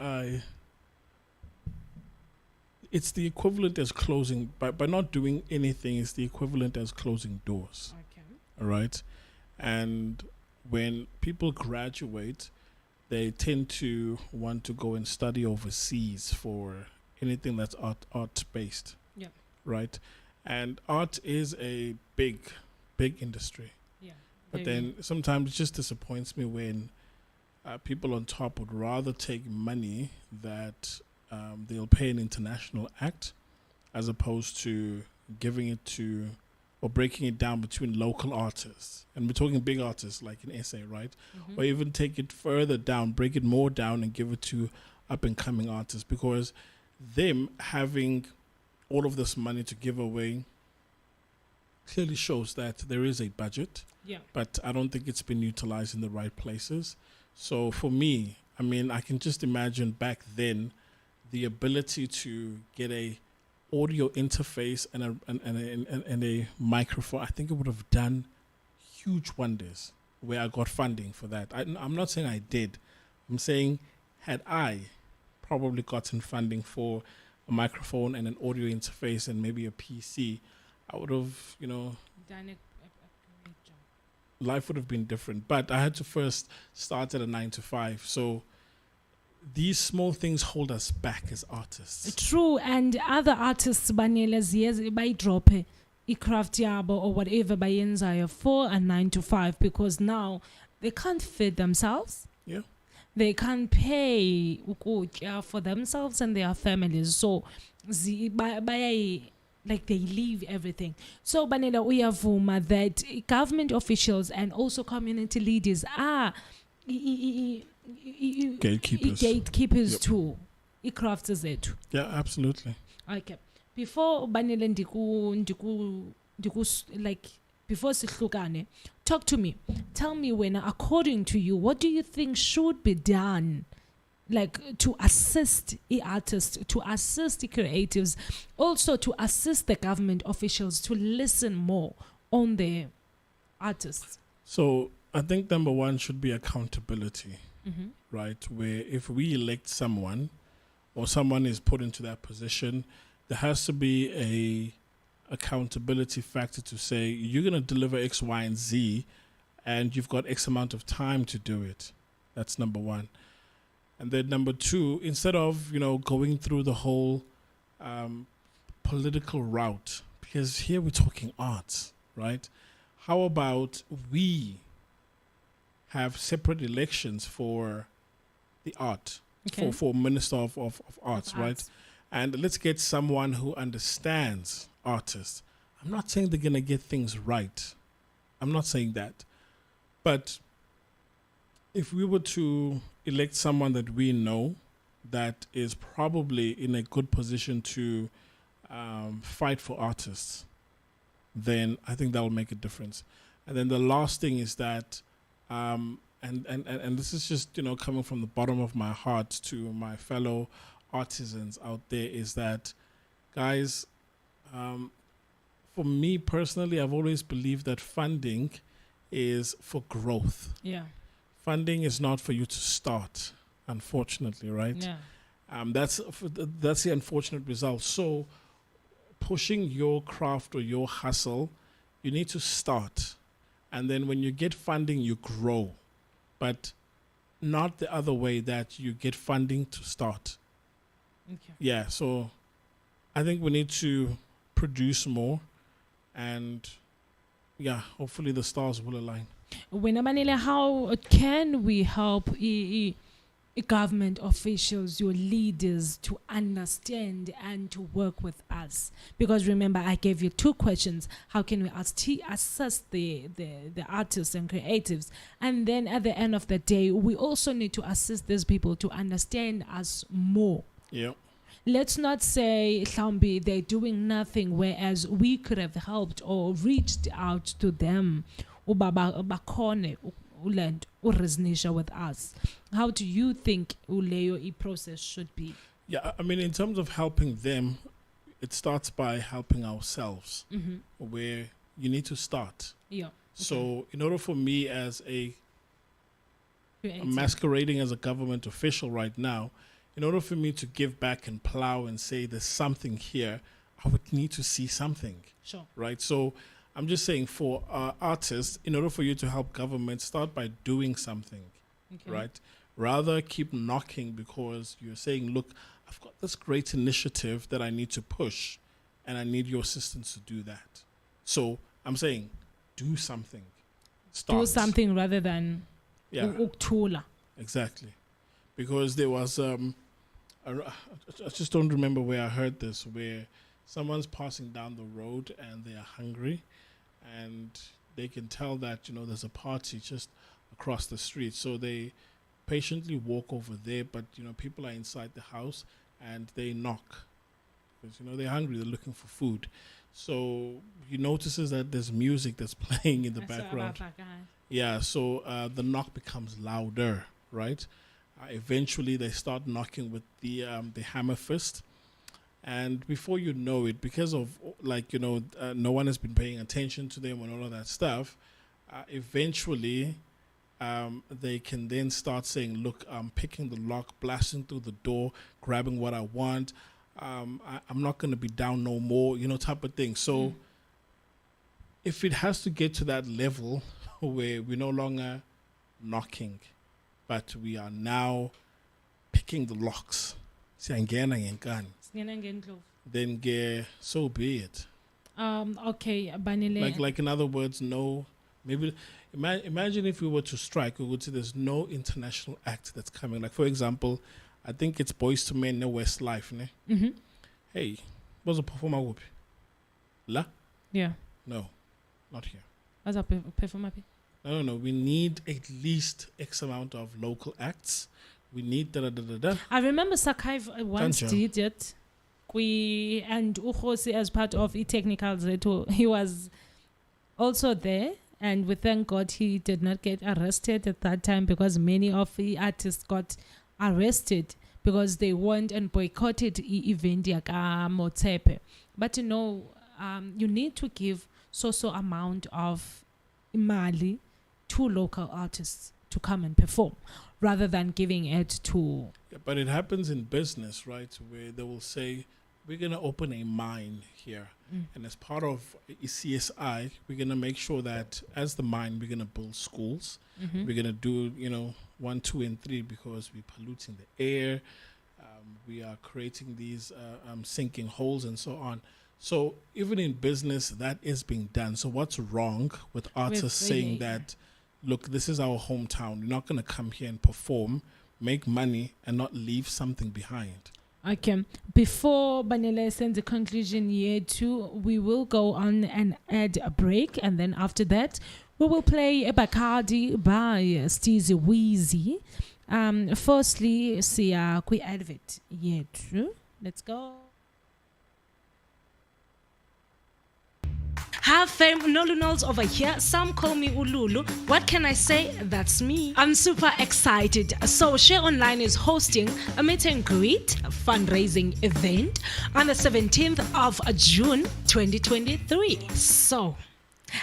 it's the equivalent as closing, by not doing anything, it's the equivalent as closing doors. Okay. All right. And when people graduate, they tend to want to go and study overseas for anything that's art based. Yeah. Right. And art is a big industry. Yeah. But then sometimes it just disappoints me when people on top would rather take money that they'll pay an international act as opposed to giving it to or breaking it down between local artists, and we're talking big artists like in SA, right? Or even take it further down, break it more down, and give it to up and coming artists, because them having all of this money to give away clearly shows that there is a budget, Yeah. but I don't think it's been utilized in the right places. So for me, I mean, I can just imagine back then the ability to get a audio interface and a microphone. I think it would have done huge wonders where I got funding for that. I'm not saying I did. I'm saying had I probably gotten funding for a microphone and an audio interface and maybe a PC, I would have, Done a great job. life would have been different. But I had to first start at a 9 to 5. So these small things hold us back as artists. True, and other artists banele ziye bayidrophe i-craft yabo or whatever bayenzayo for a 9 to 5 because now they can't feed themselves. Yeah. They can't pay ukutya for themselves and their families. So like they leave everything. So banele uyavuma that government officials and also community leaders are Gatekeepers. gatekeepers Yep. too. I-crafts zethu. Yeah, absolutely. Okay. Before banele before sihlukane, talk to me. Tell me when, according to you, what do you think should be done, like to assist the artists, to assist the creatives, also to assist the government officials to listen more on the artists? So I think number one should be accountability, right? Where if we elect someone or someone is put into that position, there has to be a accountability factor to say you're going to deliver X, Y, and Z, and you've got X amount of time to do it. That's number one. And then number two, instead of going through the whole political route, because here we're talking arts, right? How about we have separate elections for the art, Okay. for Minister of Arts, right? Arts. And let's get someone who understands artists. I'm not saying they're going to get things right. I'm not saying that. But if we were to elect someone that we know that is probably in a good position to fight for artists, then I think that will make a difference. And then the last thing is that, and this is just, coming from the bottom of my heart to my fellow artisans out there, is that, guys, for me personally, I've always believed that funding is for growth. Yeah. Funding is not for you to start, unfortunately, right? Yeah. That's the unfortunate result. So pushing your craft or your hustle, you need to start. And then when you get funding, you grow. But not the other way, that you get funding to start. Okay. Yeah, so I think we need to produce more, and yeah, hopefully the stars will align. How can we help government officials, your leaders, to understand and to work with us? Because remember, I gave you two questions. How can we assist the artists and creatives? And then at the end of the day, we also need to assist these people to understand us more. Yeah. Let's not say Hlambi, they're doing nothing, whereas we could have helped or reached out to them. Bakhone uland uresonisha with us. How do you think uleyo process should be? Yeah, I mean, in terms of helping them, it starts by helping ourselves, where you need to start. Yeah. So in order for me as I'm Creative. masquerading as a government official right now, in order for me to give back and plow and say there's something here, I would need to see something, Sure. right? So I'm just saying, for artists, in order for you to help government, start by doing something, Okay. right? Rather keep knocking because you're saying, look, I've got this great initiative that I need to push, and I need your assistance to do that. So I'm saying, do something. Start. Do something rather than Yeah, ukuthula. exactly. Because there was, I just don't remember where I heard this, where someone's passing down the road and they are hungry, and they can tell that, you know, there's a party just across the street. So they patiently walk over there, but, you know, people are inside the house and they knock because, you know, they're hungry, they're looking for food. So he notices that there's music that's playing in the background. Yeah, so the knock becomes louder, right? Eventually, they start knocking with the hammer fist. And before you know it, because of, like, you know, no one has been paying attention to them and all of that stuff, eventually they can then start saying, look, I'm picking the lock, blasting through the door, grabbing what I want. I'm not going to be down no more, you know, type of thing. So if it has to get to that level where we're no longer knocking, but we are now picking the locks, then so be it. Okay, Banile. Like in other words, no. Maybe imagine if we were to strike, we would say there's no international act that's coming. Like, for example, I think it's Boys to Men, no Westlife, ne? Mm-hmm. Hey, what's a performer whoop? La? Yeah. No, not here. What's a performer? No. We need at least X amount of local acts. We need da. I remember Sakai once did it. And Ukhosi, as part of e-technical Zeto, he was also there. And we thank God he did not get arrested at that time, because many of the artists got arrested because they went and boycotted the event. But you know, you need to give so amount of imali to local artists to come and perform, rather than giving it to... Yeah, but it happens in business, right, where they will say, we're going to open a mine here. And as part of CSI, we're going to make sure that as the mine, we're going to build schools. We're going to do, you know, 1, 2, and 3, because we're polluting the air. We are creating these sinking holes and so on. So even in business, that is being done. So what's wrong with artists saying that, look, this is our hometown. We're not going to come here and perform, make money, and not leave something behind. Okay. Before Banele sends the conclusion here too, we will go on and add a break. And then after that, we will play a Bacardi by Steezy Weezy. Firstly, see a quick advert. Yeah, true. Let's go. Have fame Nolunols over here. Some call me Ululu. What can I say? That's me. I'm super excited. So Share Online is hosting a meet and greet fundraising event on the 17th of June 2023. So,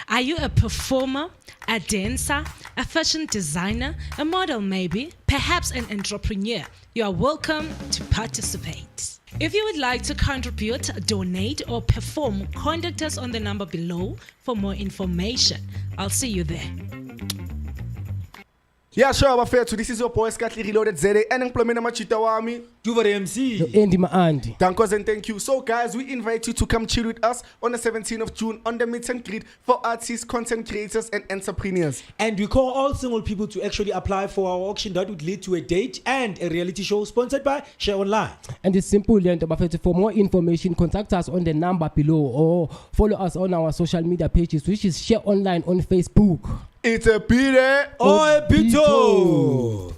are you a performer, a dancer, a fashion designer, a model maybe, perhaps an entrepreneur? You are welcome to participate. If you would like to contribute, donate, or perform, contact us on the number below for more information. I'll see you there. Yeah, sure, Bafetu. This is your boy Scatly Reloaded Zede and Employment Machita Wami. Duvar MC. Andy Maandi. Thank and thank you. So, guys, we invite you to come chill with us on the 17th of June on the meet and greet for artists, content creators, and entrepreneurs. And we call all single people to actually apply for our auction that would lead to a date and a reality show sponsored by Share Online. And it's simple, Bafetu. For more information, contact us on the number below or follow us on our social media pages, which is Share Online on Facebook. It's a pire or a pito.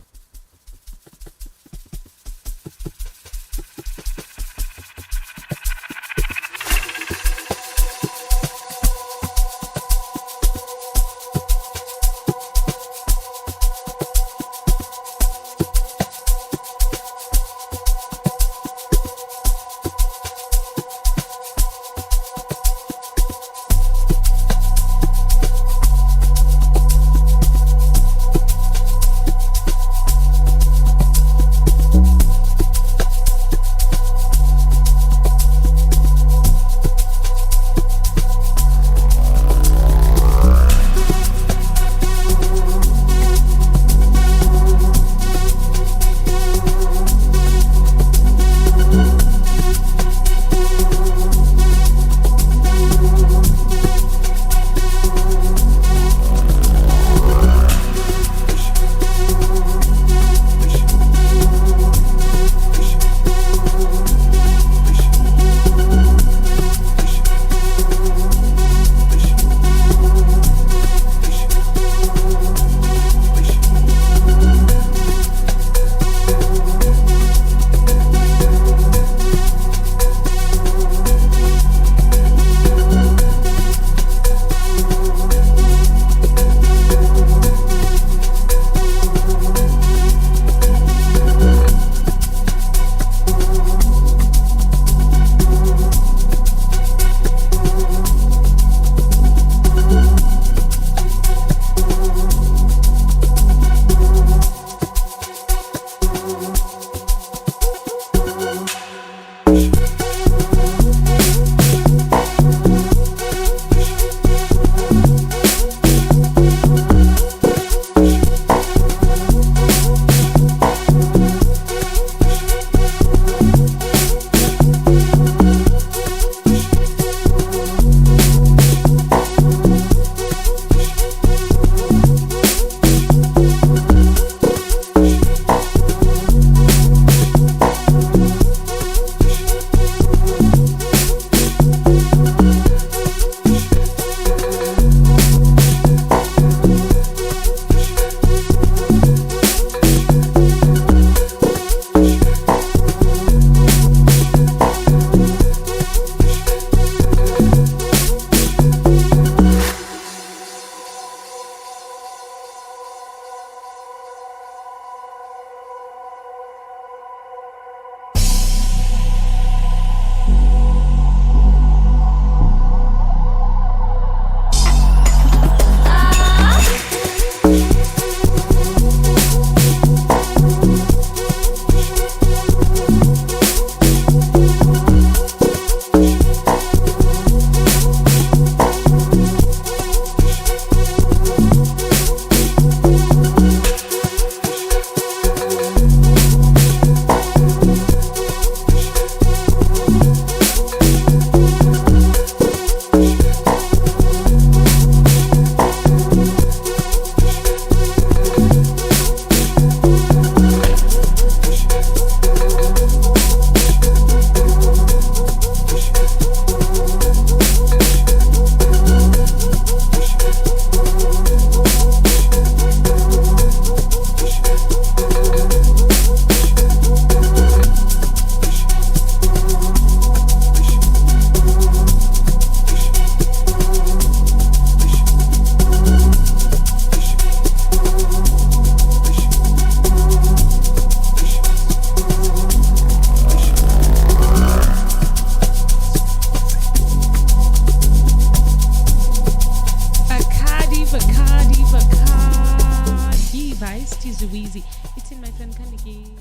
Steezy Weezy. It's in my friend Kaniki.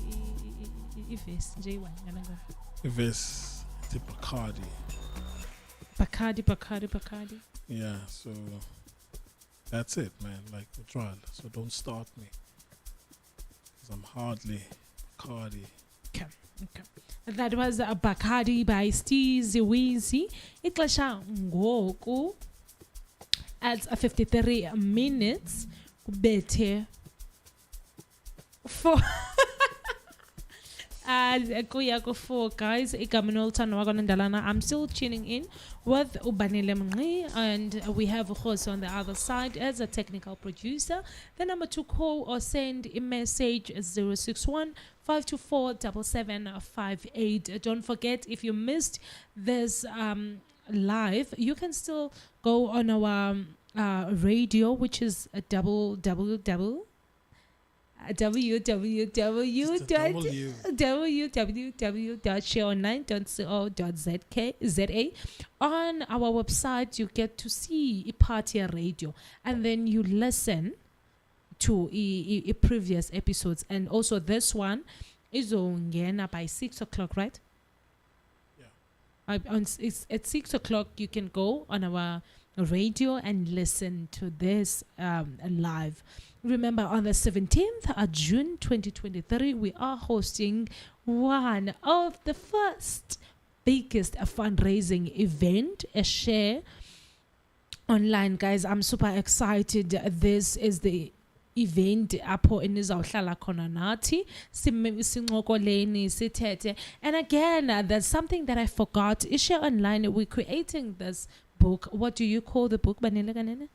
Ifes J1. This the Bacardi. Bacardi. Yeah, so that's it, man. Like the trial. So don't start me. 'Cause I'm hardly Bacardi. Okay. That was a Bacardi by Steezy Weezy. Ixesha ngoku at 53 minutes. Kubethe for kuya ku-4 guys. Igama nolthando wakho Ndalana. I'm still tuning in with Ubanile Mngqi, and we have Jose on the other side as a technical producer. The number to call or send a message is 061 524 7758. Don't forget, if you missed this live, you can still go on our radio, which is a www.shareonline.co.za. On our website, you get to see a party radio, and then you listen to a previous episodes, and also this one is on by 6 o'clock, right? It's at 6 o'clock. You can go on our radio and listen to this live. Remember, on the 17th of June 2023, we are hosting one of the first biggest fundraising event, a share online, guys. I'm super excited. This is the event apho enizawuhlala khona nathi sincokoleni sithethe. And again, there's something that I forgot. Share Online, we're creating this book. What do you call the book, Banele Kanene?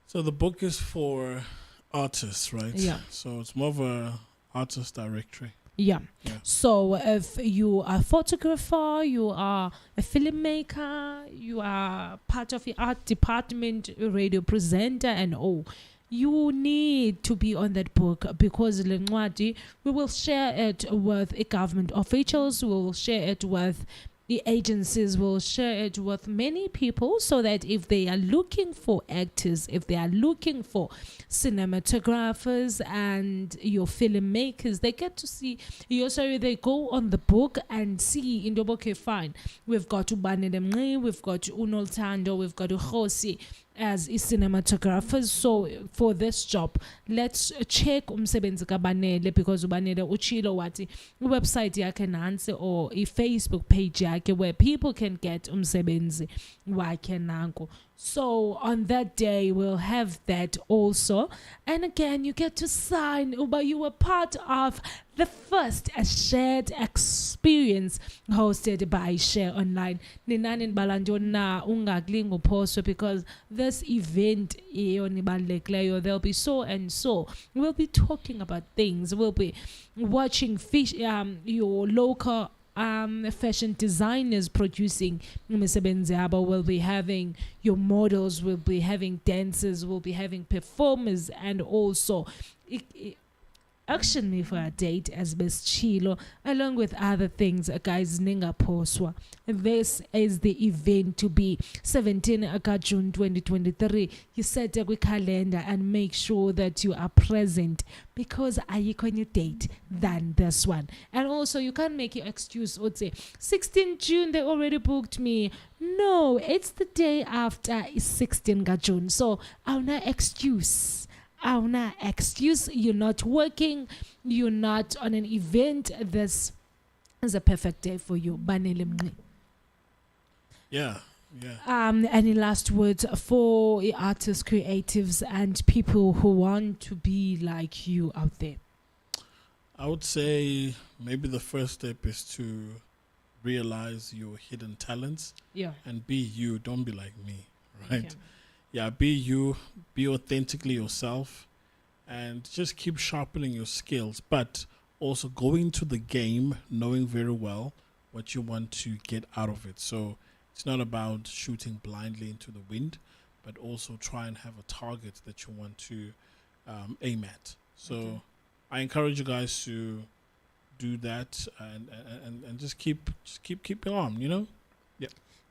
So the book is for artists, right? Yeah. So it's more of a artist directory. Yeah. Yeah. So if you are a photographer, you are a filmmaker, you are part of the art department, radio presenter, and all, you need to be on that book, because Lengwadi, we will share it with government officials, we will share it with the agencies, will share it with many people, so that if they are looking for actors, if they are looking for cinematographers and your filmmakers, they get to see you. So they go on the book and see in the book, okay, fine, we've got Ubanele Mngqi, we've got Unolthando, we've got Jose as cinematographers. So for this job, let's check umsebenzi kaBanele, because uBanele uchilo wati website yakhe nansi or a Facebook page yakhe where people can get umsebenzi wakhe nanko. So on that day, we'll have that also. And again, you get to sign, Uba, you were part of the first shared experience hosted by Share Online. Ninanin balandona ungaklingo poso, because this event there'll be so and so. We'll be talking about things. We'll be watching your local fashion designers producing imisebenzi. We'll be having your models, we'll be having dancers, we'll be having performers, and also auction me for a date as Best Chilo, along with other things, guys. Ningaposwa. This is the event to be 17 June 2023. You set a calendar and make sure that you are present, because I can you date than this one. And also, you can't make your excuse or say 16 June they already booked me. No, it's the day after 16 June. So I'll not excuse. You're not working, you're not on an event. This is a perfect day for you. Banele Mngqi. Yeah. Any last words for artists, creatives, and people who want to be like you out there? I would say maybe the first step is to realize your hidden talents. Yeah. And be you. Don't be like me, right? Okay. Yeah, be you, be authentically yourself, and just keep sharpening your skills, but also go into the game knowing very well what you want to get out of it. So it's not about shooting blindly into the wind, but also try and have a target that you want to aim at. So okay. I encourage you guys to do that and just keep on, you know? Yeah.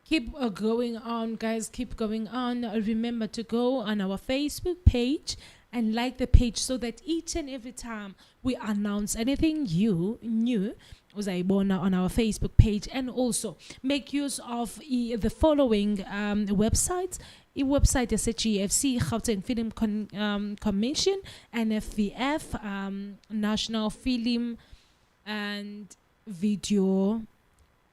Keep going on, guys. Keep going on. Remember to go on our Facebook page and like the page so that each and every time we announce anything new uzayibona on our Facebook page. And also make use of the following websites. I-website yase-GFC, Gauteng Film Commission, NFVF, National Film and Video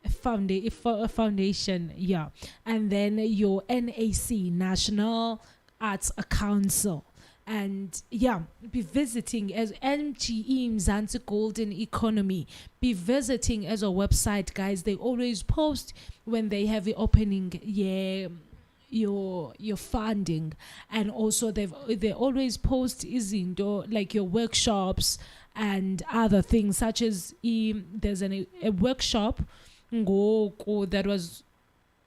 Foundation, yeah, and then your NAC, National Arts Council. And yeah, be visiting as MGE Mzansi Golden Economy. Be visiting as a website, guys. They always post when they have the opening, yeah, your funding. And also they always post izinto like your workshops and other things, such as there's a workshop that was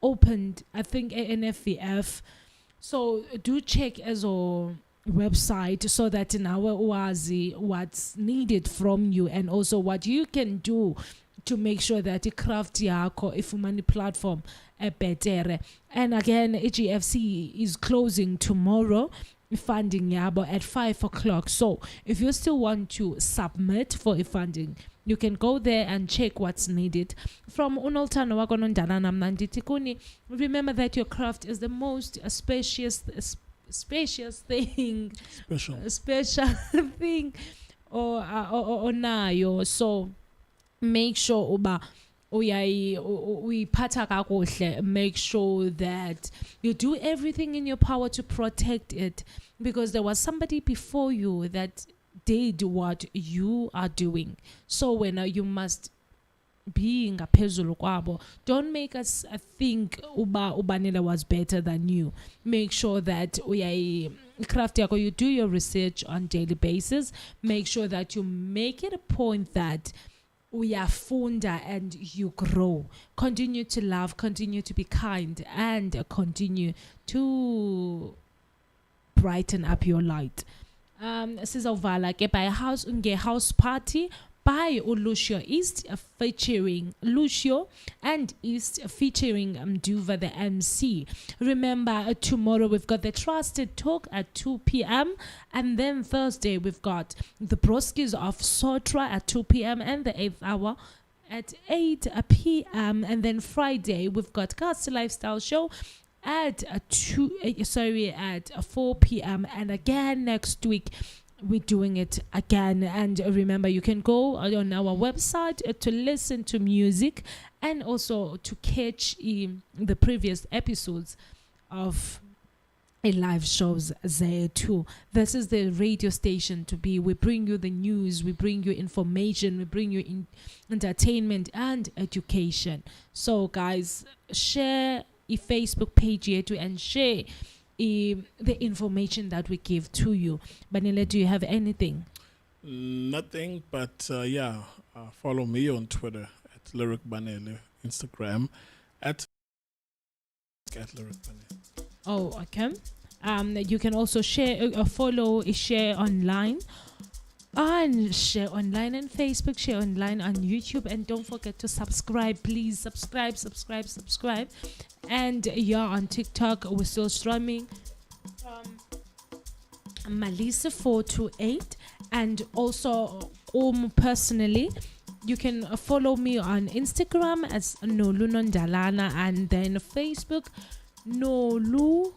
opened, I think, at NFVF. So do check as a website so that in our oazi what's needed from you, and also what you can do to make sure that the craft yakho ifumani platform better. And again, GFC is closing tomorrow, funding yabo at 5 o'clock. So if you still want to submit for a funding, you can go there and check what's needed. From Unoltano Wagonondana Namnanditikuni, remember that your craft is the most spacious thing, special thing or nayo. So make sure we make sure that you do everything in your power to protect it, because there was somebody before you that did what you are doing. So when you must be ngaphezulu kwabo, don't make us think ubanela was better than you. Make sure that craft yako, you do your research on daily basis. Make sure that you make it a point that we are funda and you grow. Continue to love, continue to be kind, and continue to brighten up your light. Sizovala ke by house party by Lucio East featuring Lucio, and East featuring Duva the MC. Remember, tomorrow we've got the Trusted Talk at 2 p.m. and then Thursday we've got the Broskis of Sotra at 2 p.m. and the 8th hour at 8 p.m. and then Friday we've got Cast Lifestyle Show at 4 p.m. and again next week we're doing it again. And remember, you can go on our website to listen to music and also to catch the previous episodes of live shows there too. This is the radio station to be. We bring you the news, we bring you information, we bring you entertainment and education. So guys, share a Facebook page here too and share the information that we give to you. Banile, do you have anything? Nothing, but follow me on Twitter at Lyric Banele, Instagram at Lyric Banele. Oh, okay. You can also share share online on Facebook, share online on YouTube, and don't forget to subscribe. Please subscribe. And on TikTok we're still streaming Malisa 428, and also personally you can follow me on Instagram as Nolu Nondalana, and then Facebook Nolu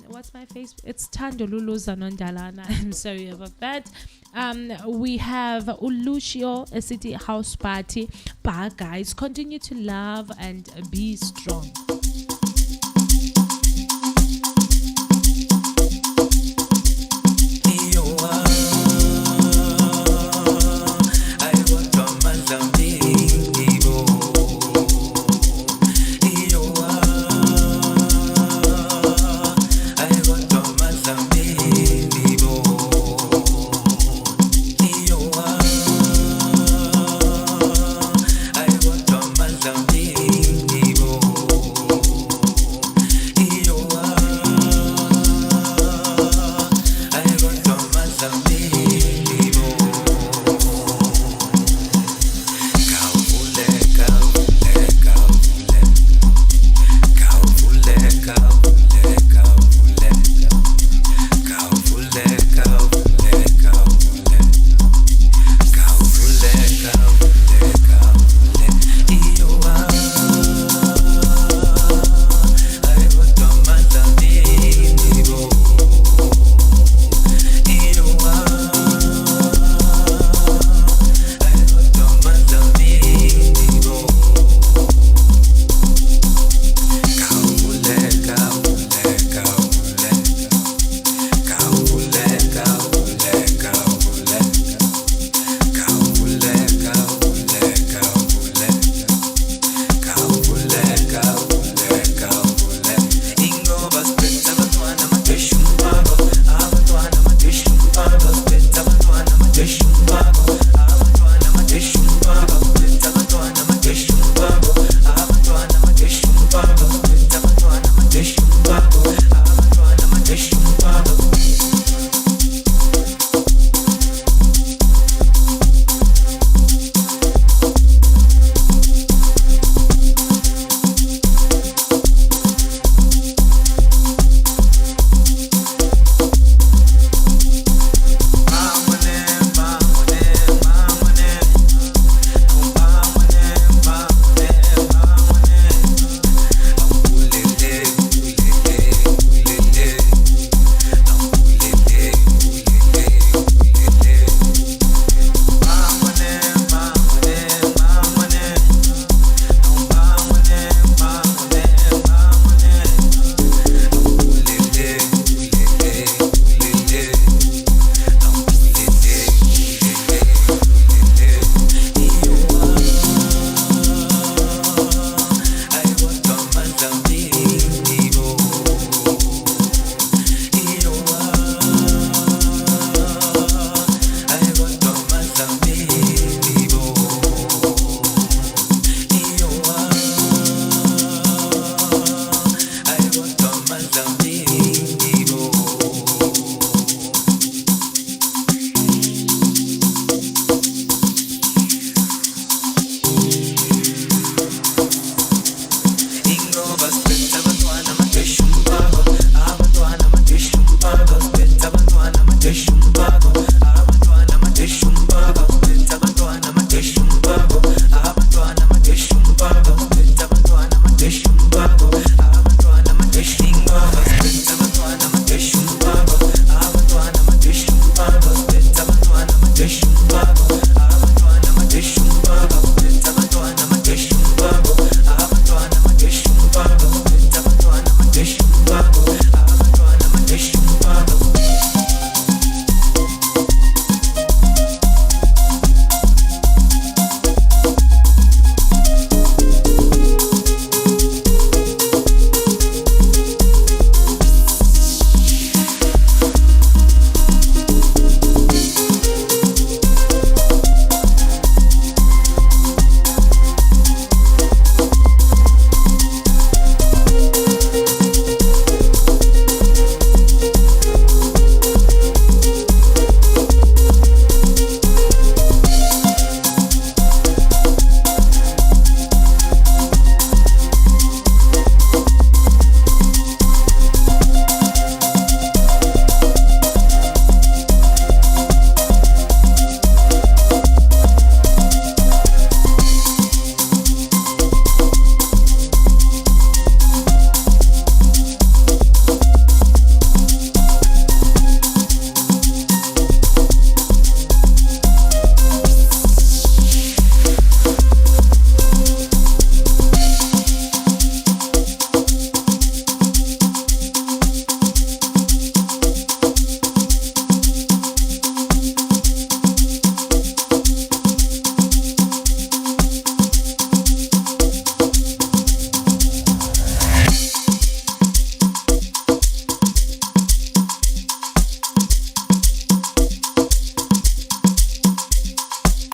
what's my Facebook? It's Tandolulu Zanondalana. I'm sorry about that. We have Ulushio, a city house party. Bye guys, continue to love and be strong.